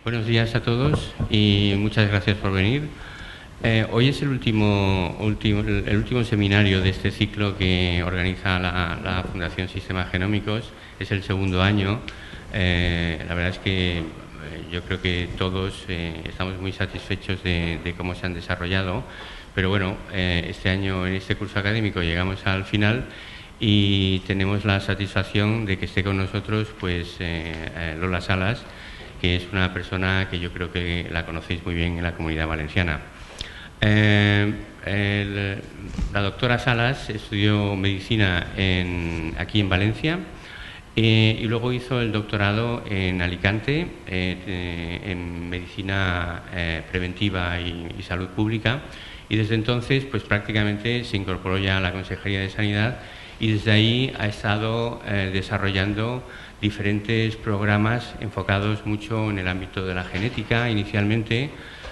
Buenos días a todos y muchas gracias por venir. Hoy es el último seminario de este ciclo que organiza la Fundación Sistemas Genómicos. Es el segundo año. La verdad es que yo creo que todos estamos muy satisfechos de cómo se han desarrollado. Pero bueno, este año en este curso académico llegamos al final y tenemos la satisfacción de que esté con nosotros pues Lola Salas, que es una persona que yo creo que la conocéis muy bien en la Comunidad Valenciana. La doctora Salas estudió medicina aquí en Valencia y luego hizo el doctorado en Alicante en medicina preventiva y salud pública, y desde entonces pues prácticamente se incorporó ya a la Consejería de Sanidad y desde ahí ha estado desarrollando diferentes programas enfocados mucho en el ámbito de la genética. Inicialmente,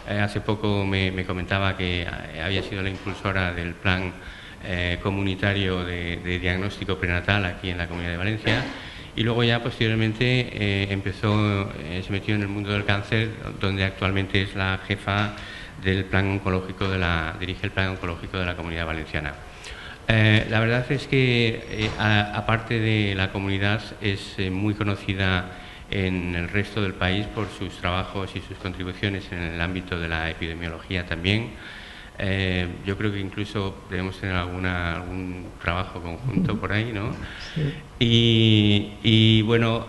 hace poco me comentaba que había sido la impulsora del plan comunitario de diagnóstico prenatal aquí en la Comunidad de Valencia, y luego ya posteriormente se metió en el mundo del cáncer, donde actualmente es la jefa del plan oncológico dirige el plan oncológico de la Comunidad Valenciana. La verdad es que, aparte de la comunidad, es muy conocida en el resto del país por sus trabajos y sus contribuciones en el ámbito de la epidemiología también. Yo creo que incluso debemos tener algún trabajo conjunto por ahí, ¿no? Sí. Y bueno,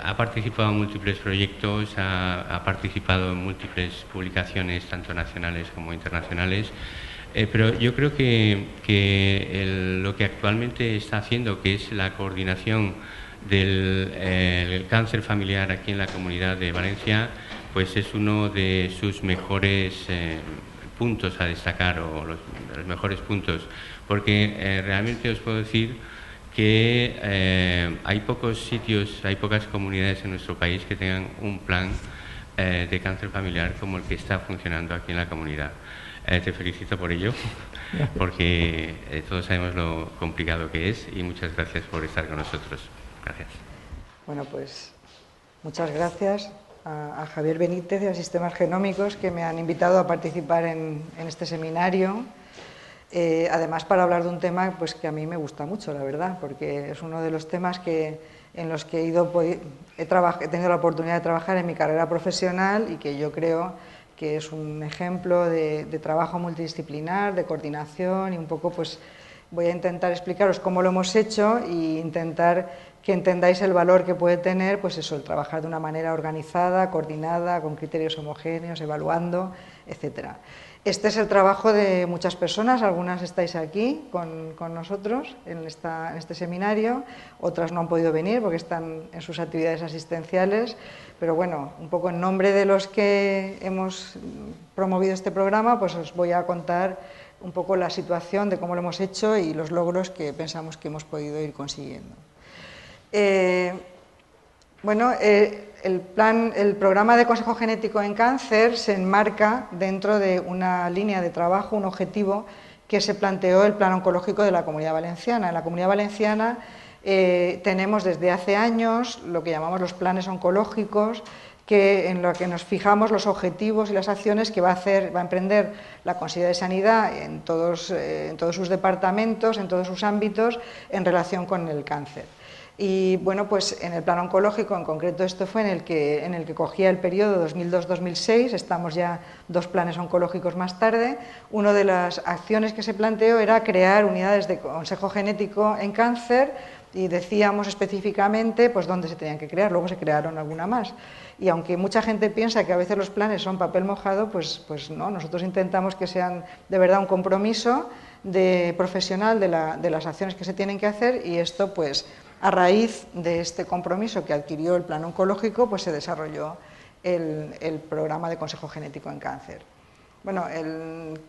ha participado en múltiples proyectos, ha participado en múltiples publicaciones, tanto nacionales como internacionales. Pero yo creo que lo que actualmente está haciendo, que es la coordinación del cáncer familiar aquí en la Comunidad de Valencia, pues es uno de sus mejores puntos a destacar, o los mejores puntos, porque realmente os puedo decir que hay pocos sitios, hay pocas comunidades en nuestro país que tengan un plan de cáncer familiar como el que está funcionando aquí en la comunidad. Te felicito por ello, porque todos sabemos lo complicado que es, y muchas gracias por estar con nosotros. Gracias. Bueno, pues muchas gracias a Javier Benítez y a Sistemas Genómicos, que me han invitado a participar en este seminario. Además, para hablar de un tema pues, que a mí me gusta mucho, la verdad, porque es uno de los temas en los que he tenido la oportunidad de trabajar en mi carrera profesional, y que yo creo que es un ejemplo de trabajo multidisciplinar, de coordinación, y un poco pues voy a intentar explicaros cómo lo hemos hecho e intentar que entendáis el valor que puede tener pues eso, el trabajar de una manera organizada, coordinada, con criterios homogéneos, evaluando, etcétera. Este es el trabajo de muchas personas, algunas estáis aquí con nosotros en este seminario, otras no han podido venir porque están en sus actividades asistenciales, pero bueno, un poco en nombre de los que hemos promovido este programa, pues os voy a contar un poco la situación de cómo lo hemos hecho y los logros que pensamos que hemos podido ir consiguiendo. El programa de consejo genético en cáncer se enmarca dentro de una línea de trabajo, un objetivo que se planteó el Plan Oncológico de la Comunidad Valenciana. En la Comunidad Valenciana tenemos desde hace años lo que llamamos los planes oncológicos, en lo que nos fijamos los objetivos y las acciones que va a emprender la Consejería de Sanidad en todos sus departamentos, en todos sus ámbitos, en relación con el cáncer. Y bueno, pues en el plan oncológico, en concreto esto fue en el que cogía el periodo 2002-2006, estamos ya 2 planes oncológicos más tarde. Una de las acciones que se planteó era crear unidades de consejo genético en cáncer, y decíamos específicamente pues dónde se tenían que crear, luego se crearon alguna más. Y aunque mucha gente piensa que a veces los planes son papel mojado, pues no, nosotros intentamos que sean de verdad un compromiso profesional de las acciones que se tienen que hacer, y esto pues a raíz de este compromiso que adquirió el plan oncológico, pues se desarrolló el programa de consejo genético en cáncer. Bueno,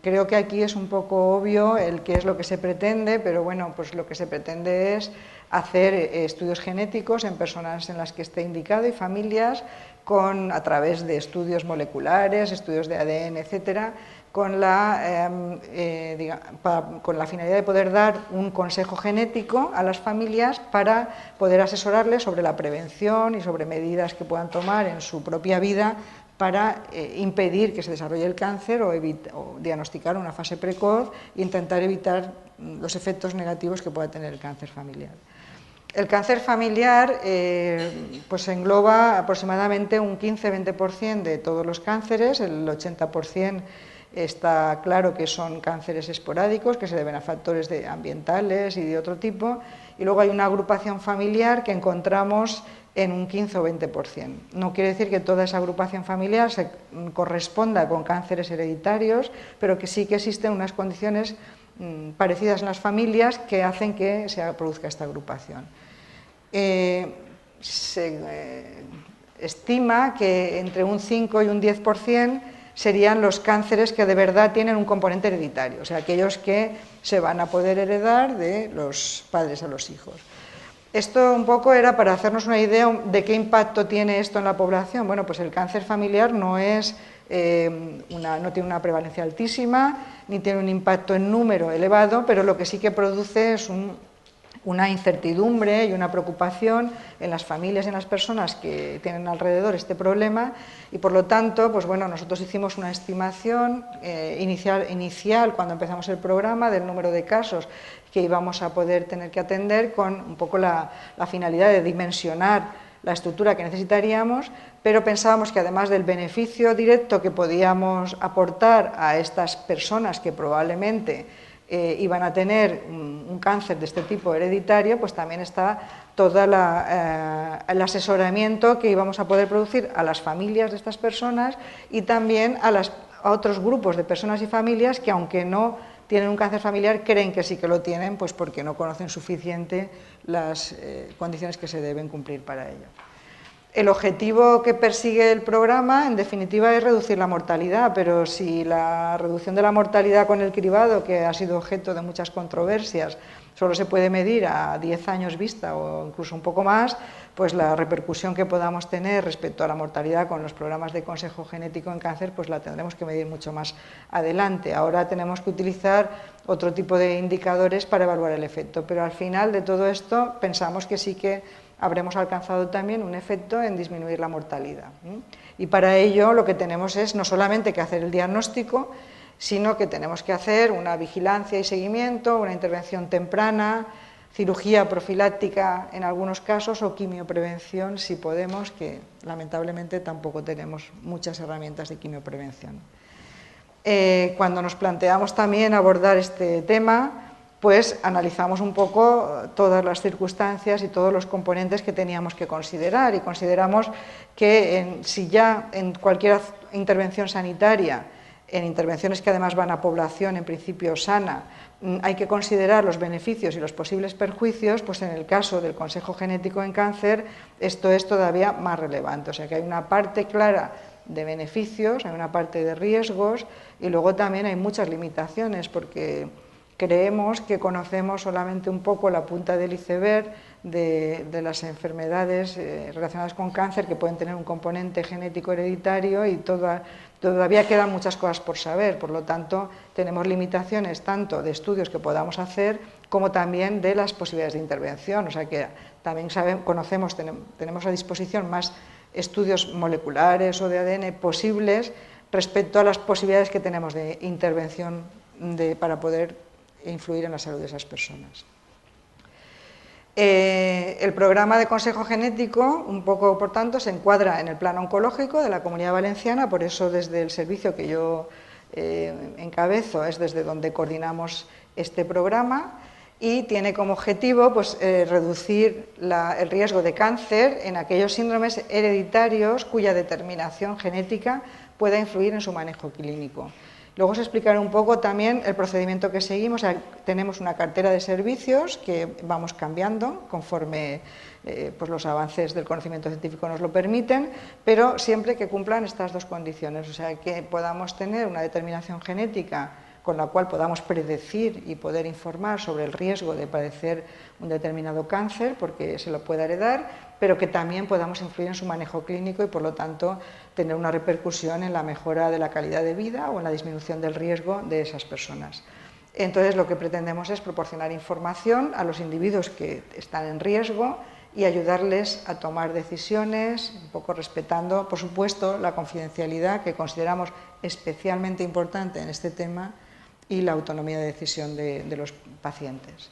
creo que aquí es un poco obvio qué es lo que se pretende, pero bueno, pues lo que se pretende es hacer estudios genéticos en personas en las que esté indicado y familias a través de estudios moleculares, estudios de ADN, etcétera, con la finalidad de poder dar un consejo genético a las familias para poder asesorarles sobre la prevención y sobre medidas que puedan tomar en su propia vida para impedir que se desarrolle el cáncer o diagnosticar una fase precoz e intentar evitar los efectos negativos que pueda tener el cáncer familiar. El cáncer familiar pues engloba aproximadamente un 15-20% de todos los cánceres, el 80% está claro que son cánceres esporádicos que se deben a factores ambientales y de otro tipo, y luego hay una agrupación familiar que encontramos en un 15 o 20%. No quiere decir que toda esa agrupación familiar se corresponda con cánceres hereditarios, pero que sí que existen unas condiciones parecidas en las familias que hacen que se produzca esta agrupación. Se estima que entre un 5 y un 10% serían los cánceres que de verdad tienen un componente hereditario, o sea, aquellos que se van a poder heredar de los padres a los hijos. Esto un poco era para hacernos una idea de qué impacto tiene esto en la población. Bueno, pues el cáncer familiar no tiene una prevalencia altísima, ni tiene un impacto en número elevado, pero lo que sí que produce es una incertidumbre y una preocupación en las familias y en las personas que tienen alrededor este problema, y por lo tanto, pues bueno, nosotros hicimos una estimación inicial cuando empezamos el programa del número de casos que íbamos a poder tener que atender, con un poco la finalidad de dimensionar la estructura que necesitaríamos, pero pensábamos que además del beneficio directo que podíamos aportar a estas personas que probablemente iban a tener un cáncer de este tipo hereditario, pues también está todo el asesoramiento que íbamos a poder producir a las familias de estas personas y también a otros grupos de personas y familias que, aunque no tienen un cáncer familiar, creen que sí que lo tienen, pues porque no conocen suficiente las condiciones que se deben cumplir para ello. El objetivo que persigue el programa, en definitiva, es reducir la mortalidad, pero si la reducción de la mortalidad con el cribado, que ha sido objeto de muchas controversias, solo se puede medir a 10 años vista o incluso un poco más, pues la repercusión que podamos tener respecto a la mortalidad con los programas de consejo genético en cáncer, pues la tendremos que medir mucho más adelante. Ahora tenemos que utilizar otro tipo de indicadores para evaluar el efecto, pero al final de todo esto pensamos que sí que habremos alcanzado también un efecto en disminuir la mortalidad. Y para ello lo que tenemos es no solamente que hacer el diagnóstico, sino que tenemos que hacer una vigilancia y seguimiento, una intervención temprana, cirugía profiláctica en algunos casos o quimioprevención si podemos, que lamentablemente tampoco tenemos muchas herramientas de quimioprevención. Cuando nos planteamos también abordar este tema, pues analizamos un poco todas las circunstancias y todos los componentes que teníamos que considerar, y consideramos que si ya en cualquier intervención sanitaria, en intervenciones que además van a población en principio sana, hay que considerar los beneficios y los posibles perjuicios, pues en el caso del consejo genético en cáncer esto es todavía más relevante, o sea que hay una parte clara de beneficios, hay una parte de riesgos y luego también hay muchas limitaciones, porque creemos que conocemos solamente un poco la punta del iceberg de las enfermedades relacionadas con cáncer que pueden tener un componente genético hereditario, y todavía quedan muchas cosas por saber. Por lo tanto, tenemos limitaciones tanto de estudios que podamos hacer como también de las posibilidades de intervención. O sea que también tenemos a disposición más estudios moleculares o de ADN posibles respecto a las posibilidades que tenemos de intervención para poder influir en la salud de esas personas. El programa de consejo genético, un poco por tanto, se encuadra en el plan oncológico de la Comunidad Valenciana, por eso desde el servicio que yo encabezo es desde donde coordinamos este programa, y tiene como objetivo pues, reducir el riesgo de cáncer en aquellos síndromes hereditarios cuya determinación genética pueda influir en su manejo clínico. Luego os explicaré un poco también el procedimiento que seguimos. O sea, tenemos una cartera de servicios que vamos cambiando conforme pues los avances del conocimiento científico nos lo permiten, pero siempre que cumplan estas dos condiciones, o sea, que podamos tener una determinación genética con la cual podamos predecir y poder informar sobre el riesgo de padecer un determinado cáncer, porque se lo puede heredar, pero que también podamos influir en su manejo clínico y, por lo tanto, tener una repercusión en la mejora de la calidad de vida o en la disminución del riesgo de esas personas. Entonces, lo que pretendemos es proporcionar información a los individuos que están en riesgo y ayudarles a tomar decisiones, un poco respetando, por supuesto, la confidencialidad, que consideramos especialmente importante en este tema, y la autonomía de decisión de los pacientes.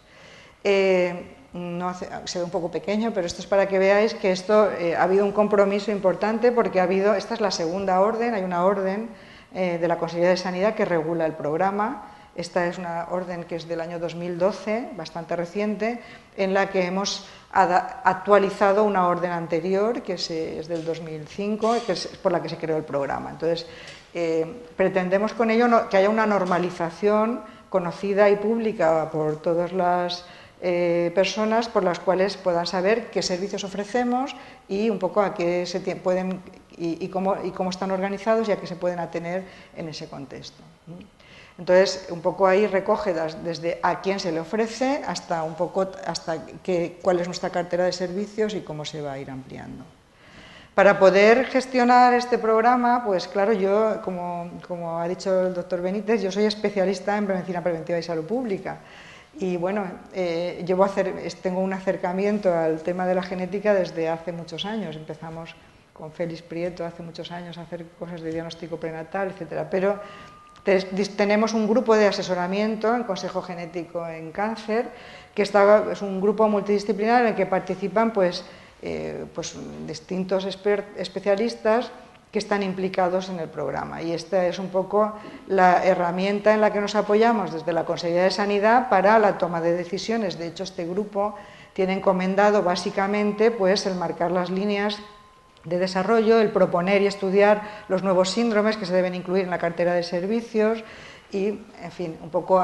Se ve un poco pequeño, pero esto es para que veáis que esto ha habido un compromiso importante, porque esta es la segunda orden, hay una orden de la Consejería de Sanidad que regula el programa. Esta es una orden que es del año 2012, bastante reciente, en la que hemos actualizado una orden anterior, que es del 2005, que es por la que se creó el programa. Entonces, pretendemos con ello que haya una normalización conocida y pública por todas las personas, por las cuales puedan saber qué servicios ofrecemos y un poco a qué se pueden y cómo están organizados y a qué se pueden atener en ese contexto. Entonces, un poco ahí recoge desde a quién se le ofrece hasta cuál es nuestra cartera de servicios y cómo se va a ir ampliando. Para poder gestionar este programa, pues claro, yo, como ha dicho el doctor Benítez, yo soy especialista en medicina preventiva y salud pública. Y bueno, tengo un acercamiento al tema de la genética desde hace muchos años. Empezamos con Félix Prieto hace muchos años a hacer cosas de diagnóstico prenatal, etcétera. Pero tenemos un grupo de asesoramiento en Consejo Genético en Cáncer, que es un grupo multidisciplinar en el que participan pues distintos especialistas que están implicados en el programa. Y esta es un poco la herramienta en la que nos apoyamos desde la Consejería de Sanidad para la toma de decisiones. De hecho, este grupo tiene encomendado básicamente pues, el marcar las líneas de desarrollo, el proponer y estudiar los nuevos síndromes que se deben incluir en la cartera de servicios y, en fin, un poco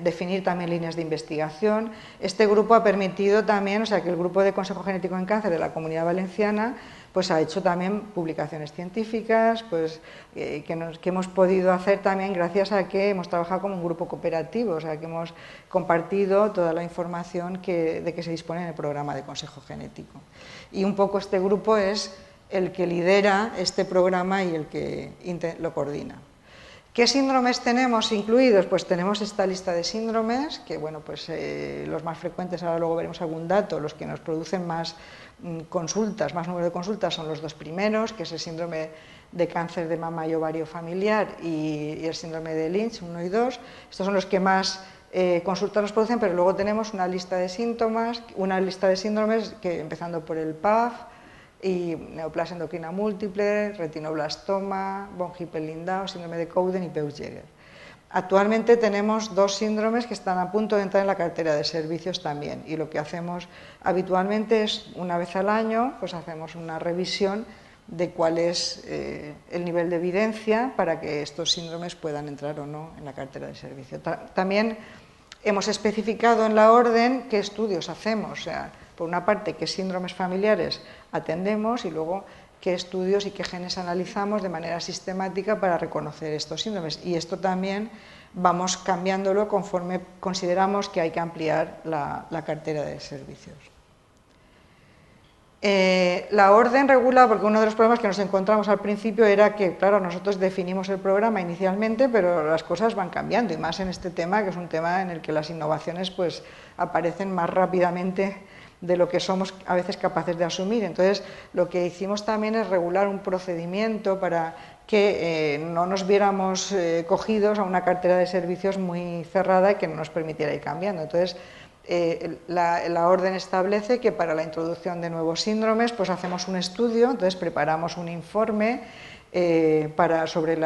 definir también líneas de investigación. Este grupo ha permitido también, o sea, que el grupo de Consejo Genético en Cáncer de la Comunidad Valenciana pues ha hecho también publicaciones científicas, pues que hemos podido hacer también gracias a que hemos trabajado como un grupo cooperativo, o sea, que hemos compartido toda la información de que se dispone en el programa de Consejo Genético. Y un poco este grupo es el que lidera este programa y el que lo coordina. ¿Qué síndromes tenemos incluidos? Pues tenemos esta lista de síndromes, que bueno, pues los más frecuentes, ahora luego veremos algún dato, los que nos producen más consultas, más número de consultas son los dos primeros, que es el síndrome de cáncer de mama y ovario familiar y el síndrome de Lynch, 1 y 2. Estos son los que más consultas nos producen, pero luego tenemos una lista de síntomas, una lista de síndromes, que empezando por el PAF, y neoplasia endocrina múltiple, retinoblastoma, von Hippel-Lindau, síndrome de Cowden y Peutz-Jeghers. Actualmente tenemos dos síndromes que están a punto de entrar en la cartera de servicios también, y lo que hacemos habitualmente es, una vez al año, pues hacemos una revisión de cuál es el nivel de evidencia para que estos síndromes puedan entrar o no en la cartera de servicio. También hemos especificado en la orden qué estudios hacemos, o sea, por una parte, qué síndromes familiares atendemos y luego qué estudios y qué genes analizamos de manera sistemática para reconocer estos síndromes. Y esto también vamos cambiándolo conforme consideramos que hay que ampliar la cartera de servicios. La orden regula, porque uno de los problemas que nos encontramos al principio era que, claro, nosotros definimos el programa inicialmente, pero las cosas van cambiando, y más en este tema, que es un tema en el que las innovaciones pues, aparecen más rápidamente de lo que somos a veces capaces de asumir. Entonces, lo que hicimos también es regular un procedimiento para que no nos viéramos cogidos a una cartera de servicios muy cerrada y que no nos permitiera ir cambiando. Entonces, la orden establece que para la introducción de nuevos síndromes pues hacemos un estudio, entonces preparamos un informe sobre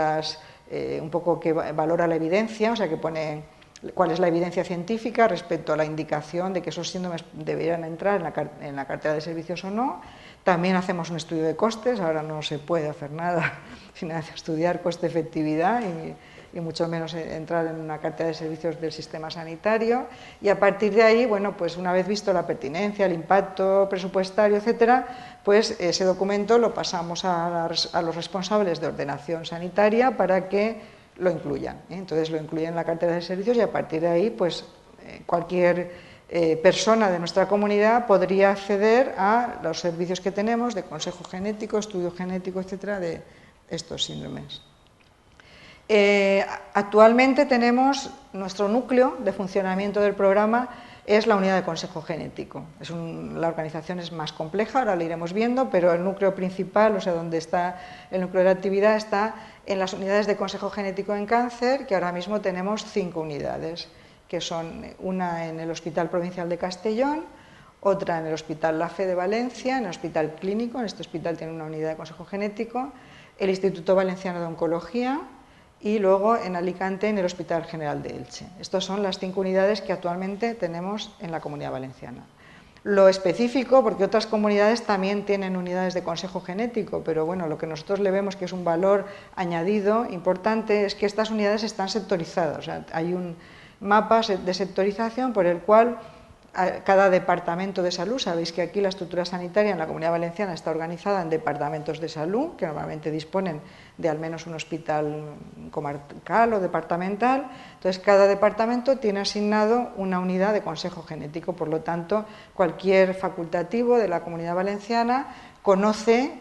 un poco que valora la evidencia, o sea que pone cuál es la evidencia científica respecto a la indicación de que esos síndromes deberían entrar en la cartera de servicios o no. También hacemos un estudio de costes, ahora no se puede hacer nada sin estudiar coste-efectividad y mucho menos entrar en una cartera de servicios del sistema sanitario, y a partir de ahí, bueno, pues una vez visto la pertinencia, el impacto presupuestario, etcétera, pues ese documento lo pasamos a los responsables de ordenación sanitaria para que lo incluyan. Entonces lo incluyen en la cartera de servicios y a partir de ahí pues cualquier persona de nuestra comunidad podría acceder a los servicios que tenemos de consejo genético, estudio genético, etcétera, de estos síndromes. Actualmente tenemos nuestro núcleo de funcionamiento del programa es la unidad de consejo genético. La organización es más compleja, ahora lo iremos viendo, pero el núcleo principal, o sea, donde está el núcleo de la actividad, está en las unidades de consejo genético en cáncer, que ahora mismo tenemos 5 unidades, que son una en el Hospital Provincial de Castellón, otra en el Hospital La Fe de Valencia, en el Hospital Clínico, en este hospital tiene una unidad de consejo genético, el Instituto Valenciano de Oncología, y luego en Alicante en el Hospital General de Elche. Estas son las 5 unidades que actualmente tenemos en la Comunidad Valenciana. Lo específico, porque otras comunidades también tienen unidades de consejo genético, pero bueno, lo que nosotros le vemos que es un valor añadido importante es que estas unidades están sectorizadas, o sea, hay un mapa de sectorización por el cual cada departamento de salud, sabéis que aquí la estructura sanitaria en la Comunidad Valenciana está organizada en departamentos de salud, que normalmente disponen de al menos un hospital comarcal o departamental. Entonces, cada departamento tiene asignado una unidad de consejo genético, por lo tanto, cualquier facultativo de la Comunidad Valenciana conoce,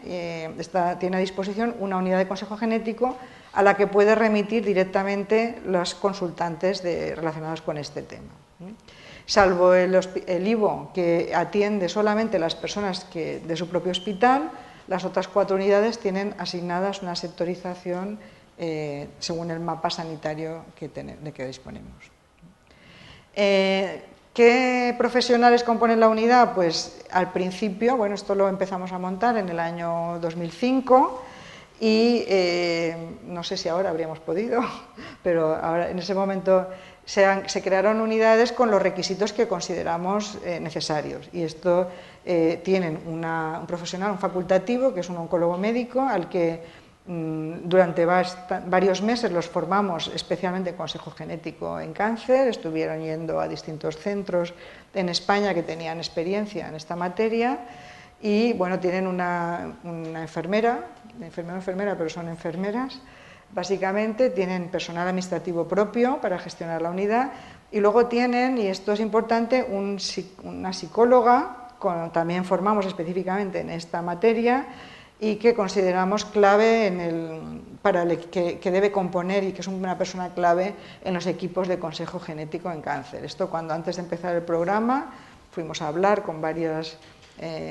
tiene a disposición una unidad de consejo genético a la que puede remitir directamente los consultantes relacionados con este tema. Salvo el IVO, que atiende solamente a las personas de su propio hospital, las otras 4 unidades tienen asignadas una sectorización según el mapa sanitario de que disponemos. ¿Qué profesionales componen la unidad? Pues al principio, bueno, esto lo empezamos a montar en el año 2005 y no sé si ahora habríamos podido, pero ahora, en ese momento se crearon unidades con los requisitos que consideramos necesarios, y esto tienen un profesional, un facultativo, que es un oncólogo médico, al que durante varios meses los formamos especialmente en consejo genético en cáncer, estuvieron yendo a distintos centros en España que tenían experiencia en esta materia, y bueno, tienen una enfermera, pero son enfermeras. Básicamente tienen personal administrativo propio para gestionar la unidad y luego tienen, y esto es importante, una psicóloga, también formamos específicamente en esta materia y que consideramos clave que debe componer y que es una persona clave en los equipos de consejo genético en cáncer. Esto cuando antes de empezar el programa fuimos a hablar con varias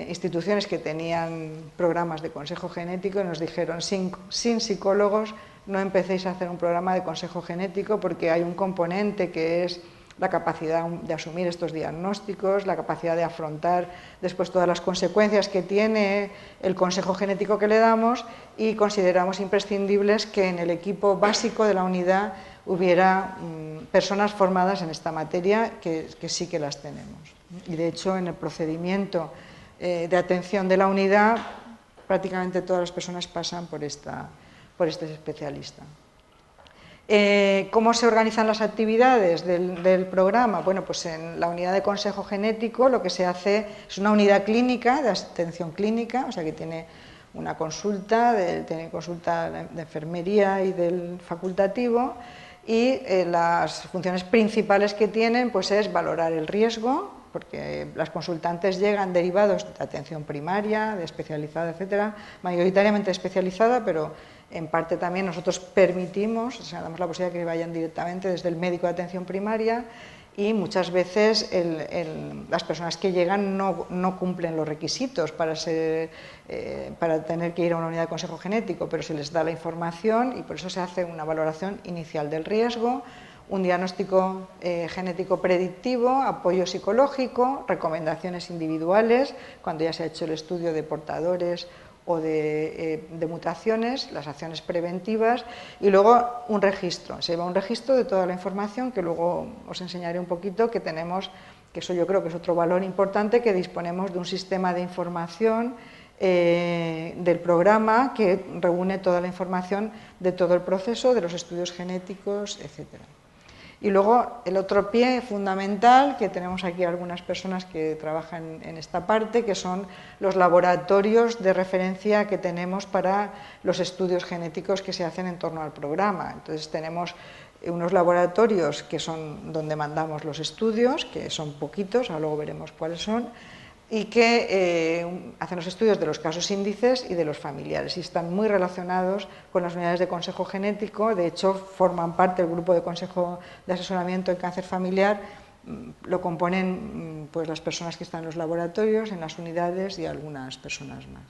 instituciones que tenían programas de consejo genético y nos dijeron sin psicólogos no empecéis a hacer un programa de consejo genético porque hay un componente que es la capacidad de asumir estos diagnósticos, la capacidad de afrontar después todas las consecuencias que tiene el consejo genético que le damos, y consideramos imprescindibles que en el equipo básico de la unidad hubiera personas formadas en esta materia, que sí que las tenemos. Y de hecho en el procedimiento de atención de la unidad prácticamente todas las personas pasan por este especialista. ¿Cómo se organizan las actividades del programa? Bueno, pues en la unidad de consejo genético lo que se hace es una unidad clínica, de atención clínica, o sea que tiene una consulta, tiene consulta de enfermería y del facultativo, y las funciones principales que tienen pues es valorar el riesgo, porque las consultantes llegan derivados de atención primaria, de especializada, etcétera, mayoritariamente especializada, pero en parte también nosotros permitimos, o sea, damos la posibilidad de que vayan directamente desde el médico de atención primaria, y muchas veces las personas que llegan no cumplen los requisitos para tener que ir a una unidad de consejo genético, pero se les da la información y por eso se hace una valoración inicial del riesgo, un diagnóstico genético predictivo, apoyo psicológico, recomendaciones individuales, cuando ya se ha hecho el estudio de portadores o de mutaciones, las acciones preventivas, y luego un registro. Se lleva un registro de toda la información que luego os enseñaré un poquito, que tenemos, que eso yo creo que es otro valor importante, que disponemos de un sistema de información del programa que reúne toda la información de todo el proceso, de los estudios genéticos, etcétera. Y luego el otro pie fundamental, que tenemos aquí algunas personas que trabajan en esta parte, que son los laboratorios de referencia que tenemos para los estudios genéticos que se hacen en torno al programa. Entonces tenemos unos laboratorios que son donde mandamos los estudios, que son poquitos, ahora luego veremos cuáles son, y que hacen los estudios de los casos índices y de los familiares, y están muy relacionados con las unidades de consejo genético. De hecho, forman parte del grupo de consejo de asesoramiento en cáncer familiar, lo componen pues las personas que están en los laboratorios, en las unidades y algunas personas más.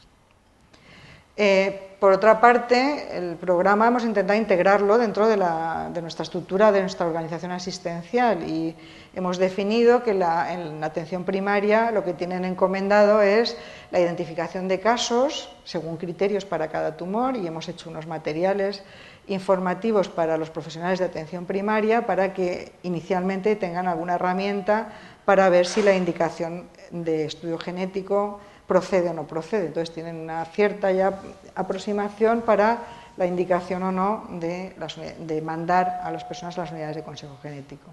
Por otra parte, el programa hemos intentado integrarlo dentro de nuestra estructura, de nuestra organización asistencial, y hemos definido que en la atención primaria lo que tienen encomendado es la identificación de casos según criterios para cada tumor, y hemos hecho unos materiales informativos para los profesionales de atención primaria para que inicialmente tengan alguna herramienta para ver si la indicación de estudio genético procede o no procede. Entonces tienen una cierta ya aproximación para la indicación o no de mandar a las personas a las unidades de consejo genético.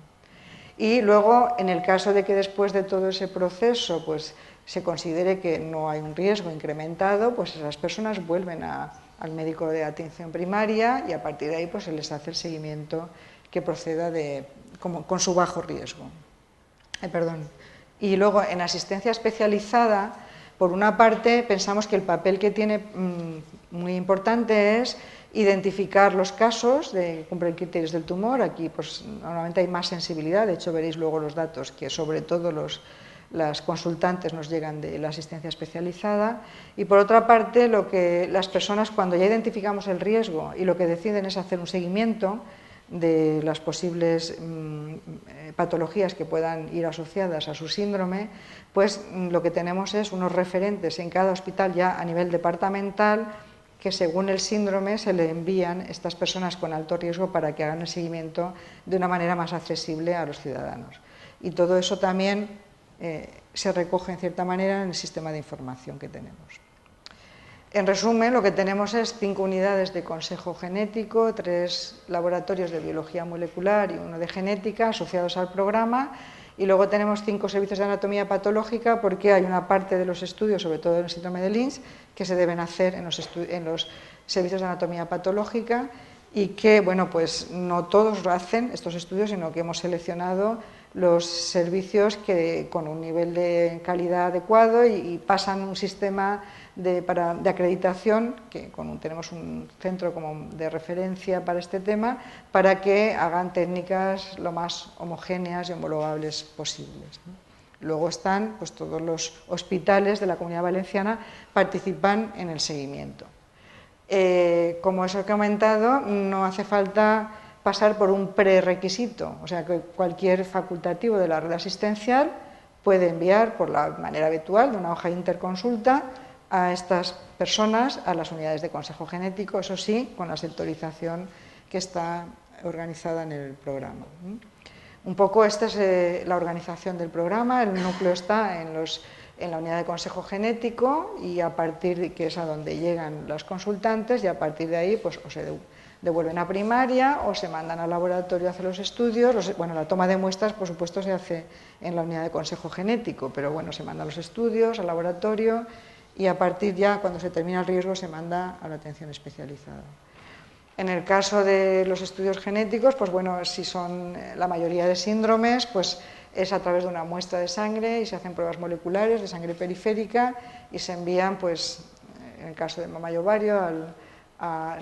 Y luego, en el caso de que después de todo ese proceso pues, se considere que no hay un riesgo incrementado, pues esas personas vuelven al médico de atención primaria, y a partir de ahí pues, se les hace el seguimiento que proceda con su bajo riesgo. Y luego, en asistencia especializada, por una parte, pensamos que el papel que tiene muy importante es identificar los casos que cumplen criterios del tumor. Aquí pues, normalmente hay más sensibilidad, de hecho veréis luego los datos que sobre todo las consultantes nos llegan de la asistencia especializada. Y por otra parte, las personas, cuando ya identificamos el riesgo y lo que deciden es hacer un seguimiento de las posibles patologías que puedan ir asociadas a su síndrome, pues lo que tenemos es unos referentes en cada hospital ya a nivel departamental, que según el síndrome se le envían estas personas con alto riesgo para que hagan el seguimiento de una manera más accesible a los ciudadanos. Y todo eso también se recoge en cierta manera en el sistema de información que tenemos. En resumen, lo que tenemos es 5 unidades de consejo genético, 3 laboratorios de biología molecular y 1 de genética asociados al programa, y luego tenemos 5 servicios de anatomía patológica, porque hay una parte de los estudios, sobre todo en el síndrome de Lynch, que se deben hacer en los servicios de anatomía patológica, y que, bueno, pues no todos lo hacen estos estudios, sino que hemos seleccionado los servicios que con un nivel de calidad adecuado y pasan un sistema de acreditación, que tenemos un centro como de referencia para este tema, para que hagan técnicas lo más homogéneas y homologables posibles, ¿no? Luego están pues, todos los hospitales de la Comunidad Valenciana participan en el seguimiento. Como os he comentado, no hace falta pasar por un prerequisito, o sea que cualquier facultativo de la red asistencial puede enviar por la manera habitual de una hoja de interconsulta a estas personas a las unidades de consejo genético, eso sí, con la sectorización que está organizada en el programa. Un poco esta es la organización del programa. El núcleo está en la unidad de consejo genético, y a partir de que es a donde llegan los consultantes, y a partir de ahí pues o se devuelven a primaria o se mandan al laboratorio a hacer los estudios. Bueno, la toma de muestras por supuesto se hace en la unidad de consejo genético, pero bueno, se mandan los estudios al laboratorio, y a partir ya, cuando se termina el riesgo, se manda a la atención especializada. En el caso de los estudios genéticos, pues bueno, si son la mayoría de síndromes, pues es a través de una muestra de sangre y se hacen pruebas moleculares de sangre periférica y se envían, pues, en el caso de mama y ovario,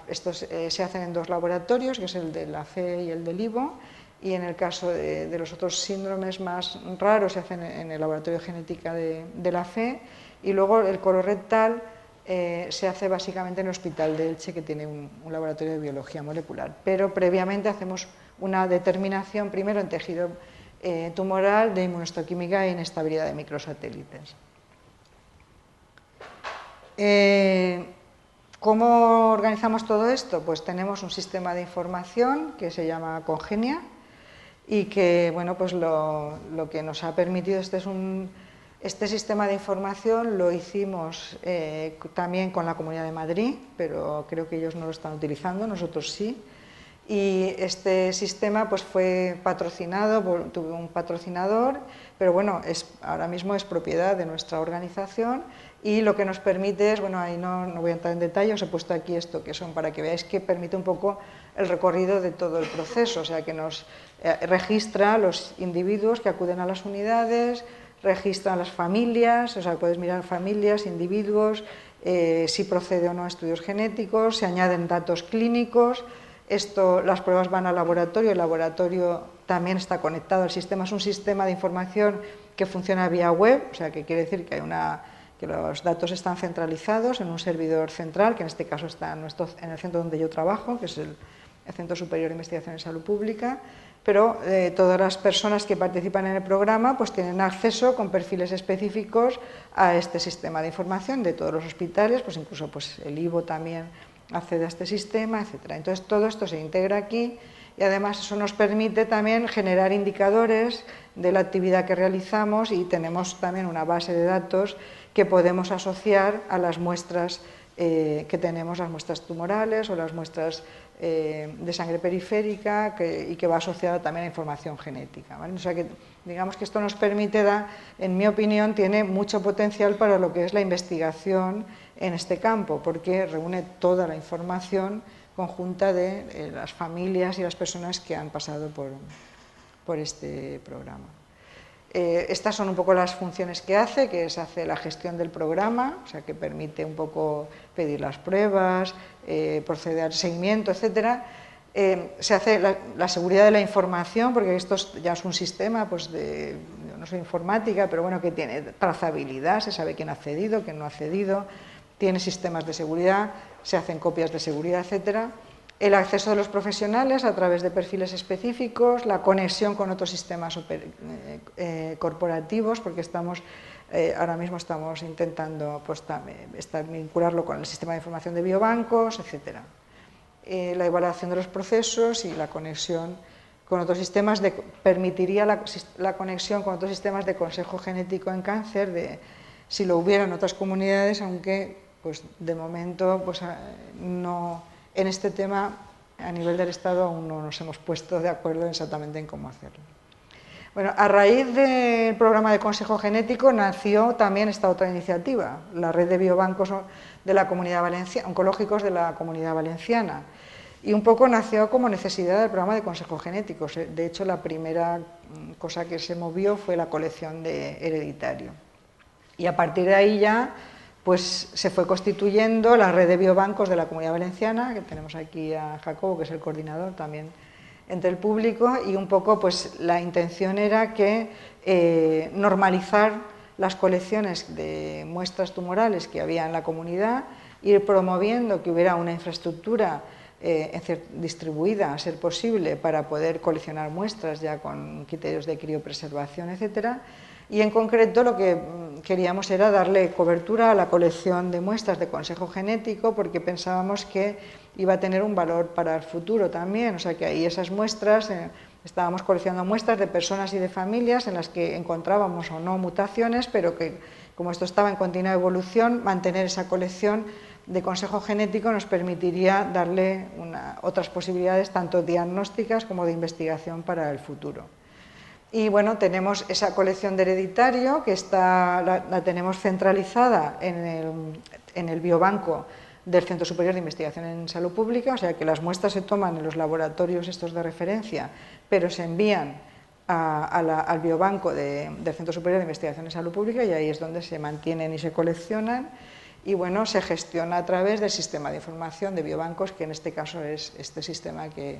estos se hacen en 2 laboratorios, que es el de la FE y el del IVO, y en el caso de los otros síndromes más raros se hacen en el laboratorio de genética de la FE, y luego el colorectal se hace básicamente en el Hospital de Elche, que tiene un laboratorio de biología molecular, pero previamente hacemos una determinación primero en tejido tumoral de inmunohistoquímica e inestabilidad de microsatélites. ¿Cómo organizamos todo esto? Pues tenemos un sistema de información que se llama Congenia, y que, bueno, pues lo que nos ha permitido este sistema de información lo hicimos también con la Comunidad de Madrid, pero creo que ellos no lo están utilizando, nosotros sí. Y este sistema pues fue patrocinado, tuvo un patrocinador, pero bueno, ahora mismo es propiedad de nuestra organización y lo que nos permite es, bueno, ahí no voy a entrar en detalle, os he puesto aquí esto que son para que veáis que permite un poco el recorrido de todo el proceso, o sea que nos registra los individuos que acuden a las unidades, registra las familias, o sea puedes mirar familias, individuos, si procede o no a estudios genéticos, se añaden datos clínicos. Las pruebas van al laboratorio, el laboratorio también está conectado al sistema, es un sistema de información que funciona vía web, o sea que quiere decir que los datos están centralizados en un servidor central, que en este caso está en el centro donde yo trabajo, que es el Centro Superior de Investigación en Salud Pública, pero todas las personas que participan en el programa pues tienen acceso con perfiles específicos a este sistema de información de todos los hospitales, pues incluso pues, el IVO también accede a este sistema, etc. Entonces todo esto se integra aquí y además eso nos permite también generar indicadores de la actividad que realizamos y tenemos también una base de datos que podemos asociar a las muestras que tenemos, las muestras tumorales o las muestras de sangre periférica y que va asociada también a información genética, ¿vale? O sea que digamos que esto nos permite, en mi opinión, tiene mucho potencial para lo que es la investigación en este campo, porque reúne toda la información conjunta de las familias y las personas que han pasado por este programa. Estas son un poco las funciones que hace, que es hace la gestión del programa, o sea que permite un poco pedir las pruebas, proceder al seguimiento, etc. Se hace la seguridad de la información, porque esto ya es un sistema, pues yo no soy informática, pero bueno, que tiene trazabilidad, se sabe quién ha accedido, quién no ha accedido, tiene sistemas de seguridad, se hacen copias de seguridad, etc. El acceso de los profesionales a través de perfiles específicos, la conexión con otros sistemas corporativos, porque ahora mismo estamos intentando pues, vincularlo con el sistema de información de biobancos, etc. La evaluación de los procesos y la conexión con otros sistemas, permitiría la conexión con otros sistemas de consejo genético en cáncer, si lo hubiera en otras comunidades, aunque pues, de momento pues, no. En este tema, a nivel del Estado, aún no nos hemos puesto de acuerdo exactamente en cómo hacerlo. Bueno, a raíz del programa de consejo genético nació también esta otra iniciativa, la red de biobancos de la Comunidad Valenciana, oncológicos de la Comunidad Valenciana. Y un poco nació como necesidad del programa de consejo genético. De hecho, la primera cosa que se movió fue la colección de hereditario. Y a partir de ahí ya pues se fue constituyendo la red de biobancos de la Comunidad Valenciana, que tenemos aquí a Jacobo, que es el coordinador también entre el público, y un poco pues la intención era que normalizar las colecciones de muestras tumorales que había en la comunidad, ir promoviendo que hubiera una infraestructura distribuida, a ser posible, para poder coleccionar muestras ya con criterios de criopreservación, etcétera. Y en concreto lo que queríamos era darle cobertura a la colección de muestras de consejo genético, porque pensábamos que iba a tener un valor para el futuro también, o sea que ahí esas muestras, estábamos coleccionando muestras de personas y de familias en las que encontrábamos o no mutaciones, pero que como esto estaba en continua evolución, mantener esa colección de consejo genético nos permitiría darle otras posibilidades tanto diagnósticas como de investigación para el futuro. Y bueno, tenemos esa colección de hereditario que la tenemos centralizada en el biobanco del Centro Superior de Investigación en Salud Pública, o sea que las muestras se toman en los laboratorios estos de referencia, pero se envían al biobanco del Centro Superior de Investigación en Salud Pública y ahí es donde se mantienen y se coleccionan. Y bueno, se gestiona a través del sistema de información de biobancos, que en este caso es este sistema que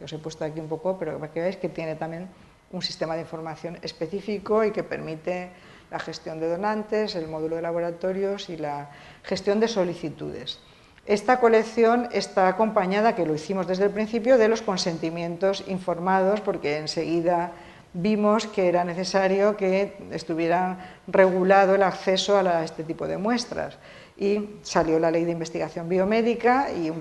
os he puesto aquí un poco, pero para que veáis que tiene también un sistema de información específico y que permite la gestión de donantes, el módulo de laboratorios y la gestión de solicitudes. Esta colección está acompañada, que lo hicimos desde el principio, de los consentimientos informados, porque enseguida vimos que era necesario que estuviera regulado el acceso a este tipo de muestras. Y salió la Ley de Investigación Biomédica y,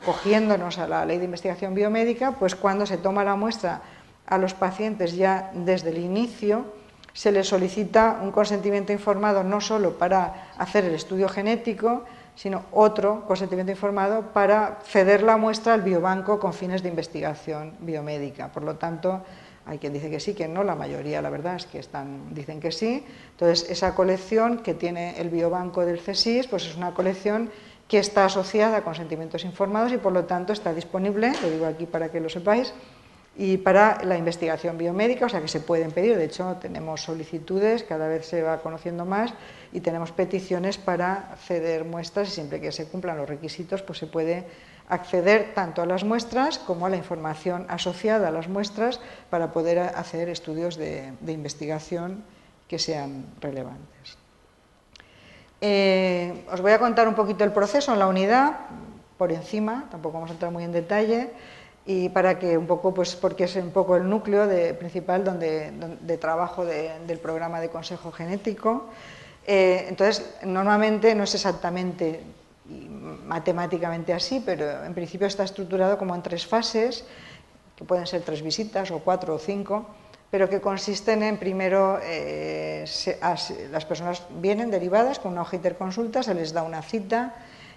cogiéndonos a la Ley de Investigación Biomédica, pues cuando se toma la muestra a los pacientes ya desde el inicio, se les solicita un consentimiento informado no solo para hacer el estudio genético, sino otro consentimiento informado para ceder la muestra al biobanco con fines de investigación biomédica. Por lo tanto, hay quien dice que sí, que no, la mayoría la verdad es que dicen que sí. Entonces, esa colección que tiene el biobanco del CSIS, pues es una colección que está asociada a consentimientos informados y por lo tanto está disponible, lo digo aquí para que lo sepáis, y para la investigación biomédica, o sea que se pueden pedir, de hecho tenemos solicitudes, cada vez se va conociendo más y tenemos peticiones para ceder muestras y siempre que se cumplan los requisitos pues se puede acceder tanto a las muestras como a la información asociada a las muestras para poder hacer estudios de investigación que sean relevantes. Os voy a contar un poquito el proceso en la unidad, por encima, tampoco vamos a entrar muy en detalle, y para que un poco, pues porque es un poco el núcleo principal de trabajo del programa de consejo genético. Entonces, normalmente no es exactamente matemáticamente así, pero en principio está estructurado como en 3 fases, que pueden ser 3 visitas o 4 o 5, pero que consisten en, primero, las personas vienen derivadas con una hoja interconsulta, se les da una cita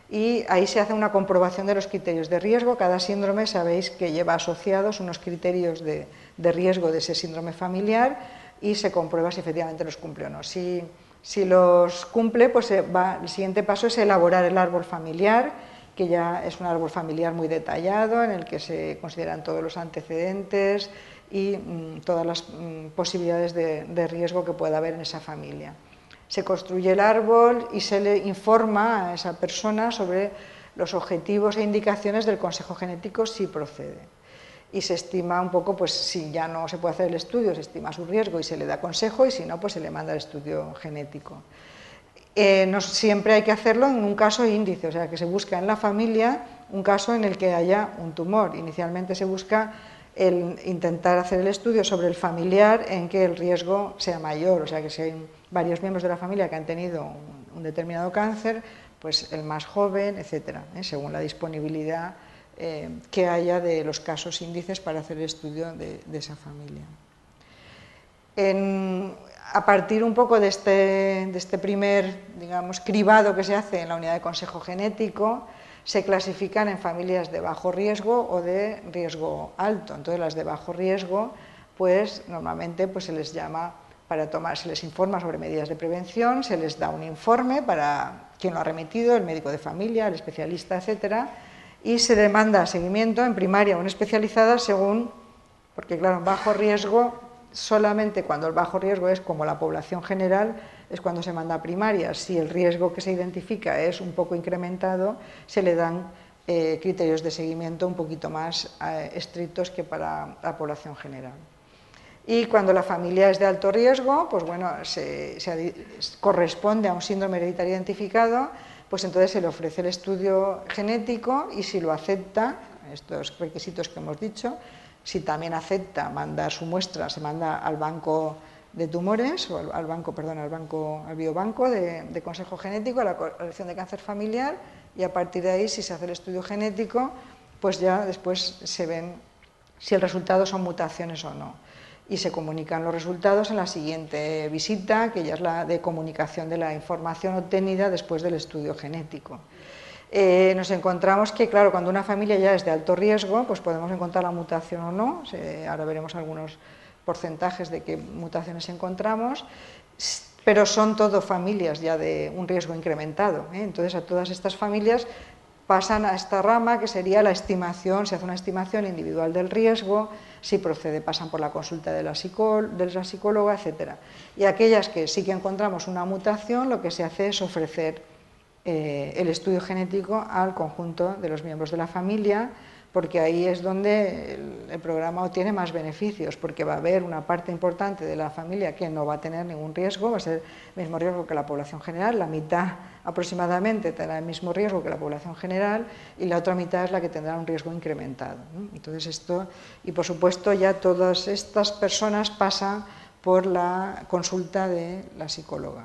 y ahí se hace una comprobación de los criterios de riesgo. Cada síndrome sabéis que lleva asociados unos criterios de riesgo de ese síndrome familiar y se comprueba si efectivamente los cumple o no. Si los cumple, pues el siguiente paso es elaborar el árbol familiar, que ya es un árbol familiar muy detallado, en el que se consideran todos los antecedentes y todas las posibilidades de riesgo que pueda haber en esa familia. Se construye el árbol y se le informa a esa persona sobre los objetivos e indicaciones del consejo genético si procede. Y se estima un poco, pues si ya no se puede hacer el estudio, se estima su riesgo y se le da consejo, y si no, pues se le manda el estudio genético. No siempre hay que hacerlo en un caso índice, o sea, que se busca en la familia un caso en el que haya un tumor. Inicialmente se busca intentar hacer el estudio sobre el familiar en que el riesgo sea mayor, o sea, que si hay varios miembros de la familia que han tenido un determinado cáncer, pues el más joven, etcétera, según la disponibilidad que haya de los casos índices para hacer el estudio de esa familia. A partir un poco de este primer, digamos, cribado que se hace en la unidad de consejo genético, se clasifican en familias de bajo riesgo o de riesgo alto. Entonces, las de bajo riesgo, pues normalmente pues, se les llama se les informa sobre medidas de prevención, se les da un informe para quien lo ha remitido, el médico de familia, el especialista, etcétera, y se demanda seguimiento en primaria o en especializada según, porque claro, en bajo riesgo, solamente cuando el bajo riesgo es como la población general, es cuando se manda a primaria. Si el riesgo que se identifica es un poco incrementado, se le dan criterios de seguimiento un poquito más estrictos que para la población general. Y cuando la familia es de alto riesgo, pues bueno, corresponde a un síndrome hereditario identificado, pues entonces se le ofrece el estudio genético y si lo acepta, estos requisitos que hemos dicho, si también acepta mandar su muestra, se manda al banco de tumores, o al biobanco de consejo genético, a la colección de cáncer familiar, y a partir de ahí, si se hace el estudio genético, pues ya después se ven si el resultado son mutaciones o no. Y se comunican los resultados en la siguiente visita, que ya es la de comunicación de la información obtenida después del estudio genético. Nos encontramos que, claro, cuando una familia ya es de alto riesgo, pues podemos encontrar la mutación o no, ahora veremos algunos porcentajes de qué mutaciones encontramos, pero son todo familias ya de un riesgo incrementado, entonces a todas estas familias pasan a esta rama que sería la estimación, se hace una estimación individual del riesgo, si procede pasan por la consulta de la psicóloga, etcétera. Y aquellas que sí que encontramos una mutación, lo que se hace es ofrecer el estudio genético al conjunto de los miembros de la familia, porque ahí es donde el programa obtiene más beneficios, porque va a haber una parte importante de la familia que no va a tener ningún riesgo, va a ser el mismo riesgo que la población general, la mitad aproximadamente tendrá el mismo riesgo que la población general y la otra mitad es la que tendrá un riesgo incrementado, ¿no? Entonces esto, y por supuesto ya todas estas personas pasan por la consulta de la psicóloga.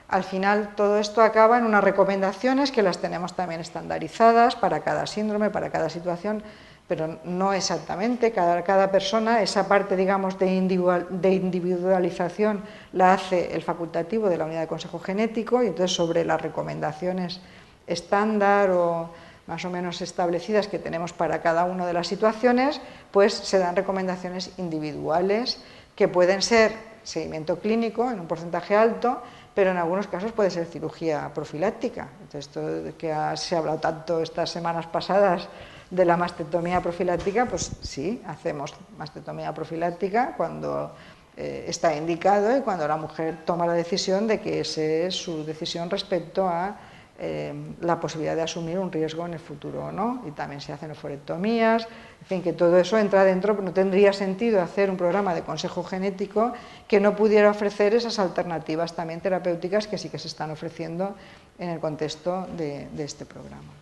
Al final todo esto acaba en unas recomendaciones que las tenemos también estandarizadas para cada síndrome, para cada situación, pero no exactamente, cada persona, esa parte, digamos, de individualización la hace el facultativo de la unidad de consejo genético, y entonces sobre las recomendaciones estándar o más o menos establecidas que tenemos para cada una de las situaciones, pues se dan recomendaciones individuales que pueden ser seguimiento clínico en un porcentaje alto, pero en algunos casos puede ser cirugía profiláctica. Entonces, esto de que se ha hablado tanto estas semanas pasadas de la mastectomía profiláctica, pues sí, hacemos mastectomía profiláctica cuando está indicado y cuando la mujer toma la decisión de que esa es su decisión respecto a la posibilidad de asumir un riesgo en el futuro o no. Y también se hacen oforectomías, en fin, que todo eso entra dentro. No tendría sentido hacer un programa de consejo genético que no pudiera ofrecer esas alternativas también terapéuticas que sí que se están ofreciendo en el contexto de este programa.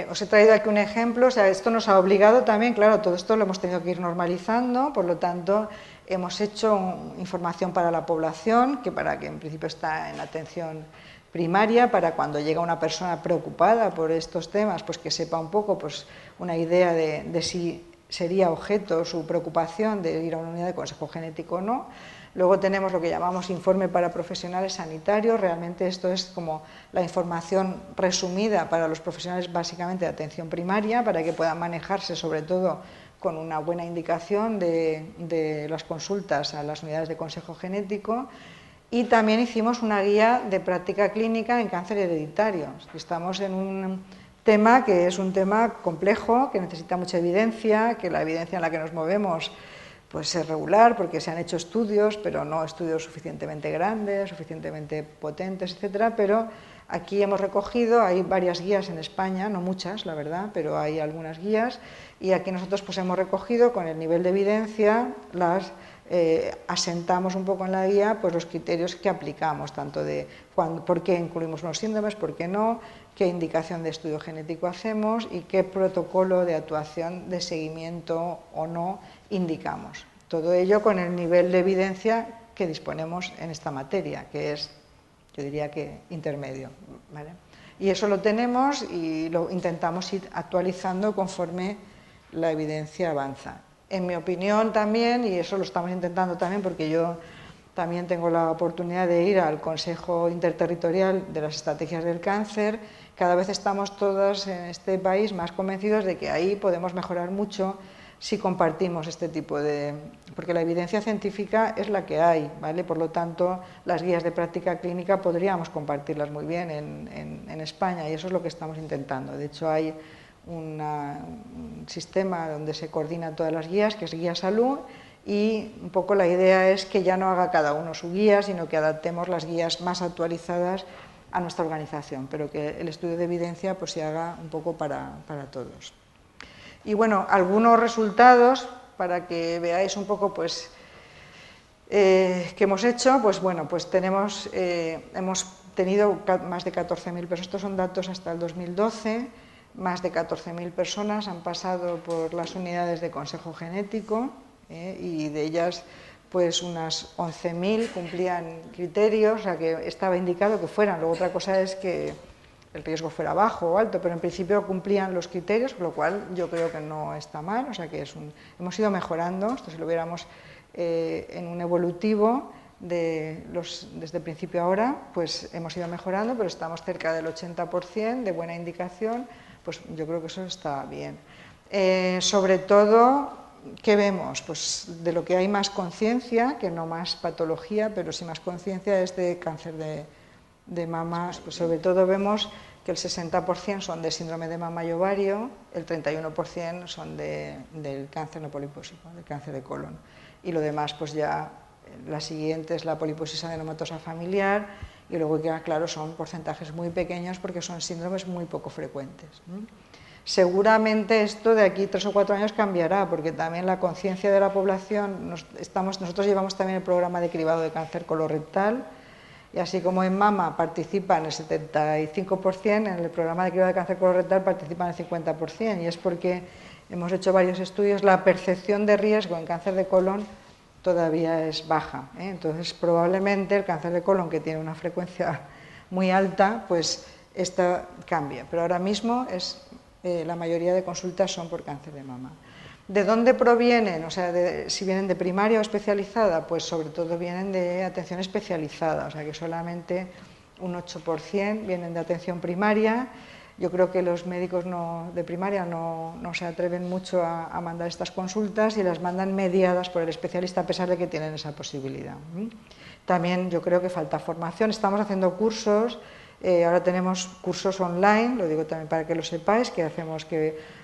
Os he traído aquí un ejemplo. O sea, esto nos ha obligado también, claro, todo esto lo hemos tenido que ir normalizando, por lo tanto hemos hecho información para la población, que en principio está en atención primaria, para cuando llega una persona preocupada por estos temas, pues que sepa un poco, pues una idea de si sería objeto su preocupación de ir a una unidad de consejo genético o no. Luego tenemos lo que llamamos informe para profesionales sanitarios. Realmente esto es como la información resumida para los profesionales básicamente de atención primaria, para que puedan manejarse sobre todo con una buena indicación de las consultas a las unidades de consejo genético. Y también hicimos una guía de práctica clínica en cáncer hereditario. Estamos en un tema que es un tema complejo, que necesita mucha evidencia, que la evidencia en la que nos movemos pues es regular, porque se han hecho estudios, pero no estudios suficientemente grandes, suficientemente potentes, etcétera. Pero aquí hemos recogido, hay varias guías en España, no muchas, la verdad, pero hay algunas guías, y aquí nosotros pues hemos recogido con el nivel de evidencia asentamos un poco en la guía pues los criterios que aplicamos, tanto de por qué incluimos unos síndromes, por qué no, qué indicación de estudio genético hacemos y qué protocolo de actuación de seguimiento o no indicamos. Todo ello con el nivel de evidencia que disponemos en esta materia, que es, yo diría que intermedio, ¿vale? Y eso lo tenemos y lo intentamos ir actualizando conforme la evidencia avanza. En mi opinión también, y eso lo estamos intentando también porque yo también tengo la oportunidad de ir al Consejo Interterritorial de las Estrategias del Cáncer, cada vez estamos todas en este país más convencidos de que ahí podemos mejorar mucho si compartimos este tipo de... porque la evidencia científica es la que hay, ¿vale? Por lo tanto, las guías de práctica clínica podríamos compartirlas muy bien en España, y eso es lo que estamos intentando. De hecho, hay un sistema donde se coordinan todas las guías, que es Guía Salud, y un poco la idea es que ya no haga cada uno su guía, sino que adaptemos las guías más actualizadas a nuestra organización, pero que el estudio de evidencia pues se haga un poco para todos. Y bueno, algunos resultados para que veáis un poco pues que hemos hecho. Pues bueno, pues hemos tenido más de 14.000 personas, estos son datos hasta el 2012, más de 14.000 personas han pasado por las unidades de consejo genético, y de ellas pues unas 11.000 cumplían criterios, o sea que estaba indicado que fueran. Luego otra cosa es que el riesgo fuera bajo o alto, pero en principio cumplían los criterios, con lo cual yo creo que no está mal. O sea que hemos ido mejorando. Esto si lo viéramos en un evolutivo desde el principio a ahora, pues hemos ido mejorando, pero estamos cerca del 80% de buena indicación. Pues yo creo que eso está bien. Sobre todo, ¿qué vemos? Pues de lo que hay más conciencia, que no más patología, pero sí más conciencia, es de cáncer de mama. Pues sobre todo vemos que el 60% son de síndrome de mama y ovario, el 31% son del cáncer no polipósico, del cáncer de colon. Y lo demás, pues ya la siguiente es la poliposis adenomatosa familiar, y luego ya, claro, son porcentajes muy pequeños porque son síndromes muy poco frecuentes. Seguramente esto de aquí 3 o 4 años cambiará, porque también la conciencia de la población, nosotros llevamos también el programa de cribado de cáncer colorectal, y así como en mama participan el 75%, en el programa de cribado de cáncer colorectal participan el 50%, y es porque hemos hecho varios estudios, la percepción de riesgo en cáncer de colon todavía es baja, Entonces probablemente el cáncer de colon, que tiene una frecuencia muy alta, pues esta cambia, pero ahora mismo es la mayoría de consultas son por cáncer de mama. ¿De dónde provienen? O sea, si vienen de primaria o especializada, pues sobre todo vienen de atención especializada, o sea que solamente un 8% vienen de atención primaria. Yo creo que los médicos de primaria no se atreven mucho a mandar estas consultas y las mandan mediadas por el especialista a pesar de que tienen esa posibilidad. También yo creo que falta formación. Estamos haciendo cursos, ahora tenemos cursos online, lo digo también para que lo sepáis, que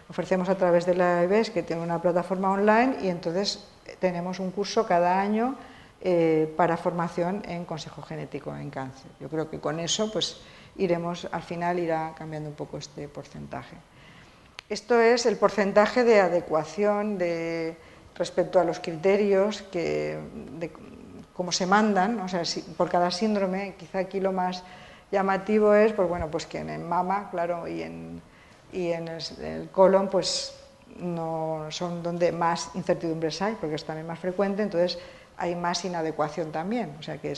ofrecemos a través de la EBES, que tiene una plataforma online, y entonces tenemos un curso cada año para formación en consejo genético en cáncer. Yo creo que con eso pues al final irá cambiando un poco este porcentaje. Esto es el porcentaje de adecuación respecto a los criterios de cómo se mandan, o sea, por cada síndrome. Quizá aquí lo más llamativo es, pues bueno, pues que en mama, claro, y en el colon, pues no son donde más incertidumbres hay, porque es también más frecuente, entonces hay más inadecuación también, o sea que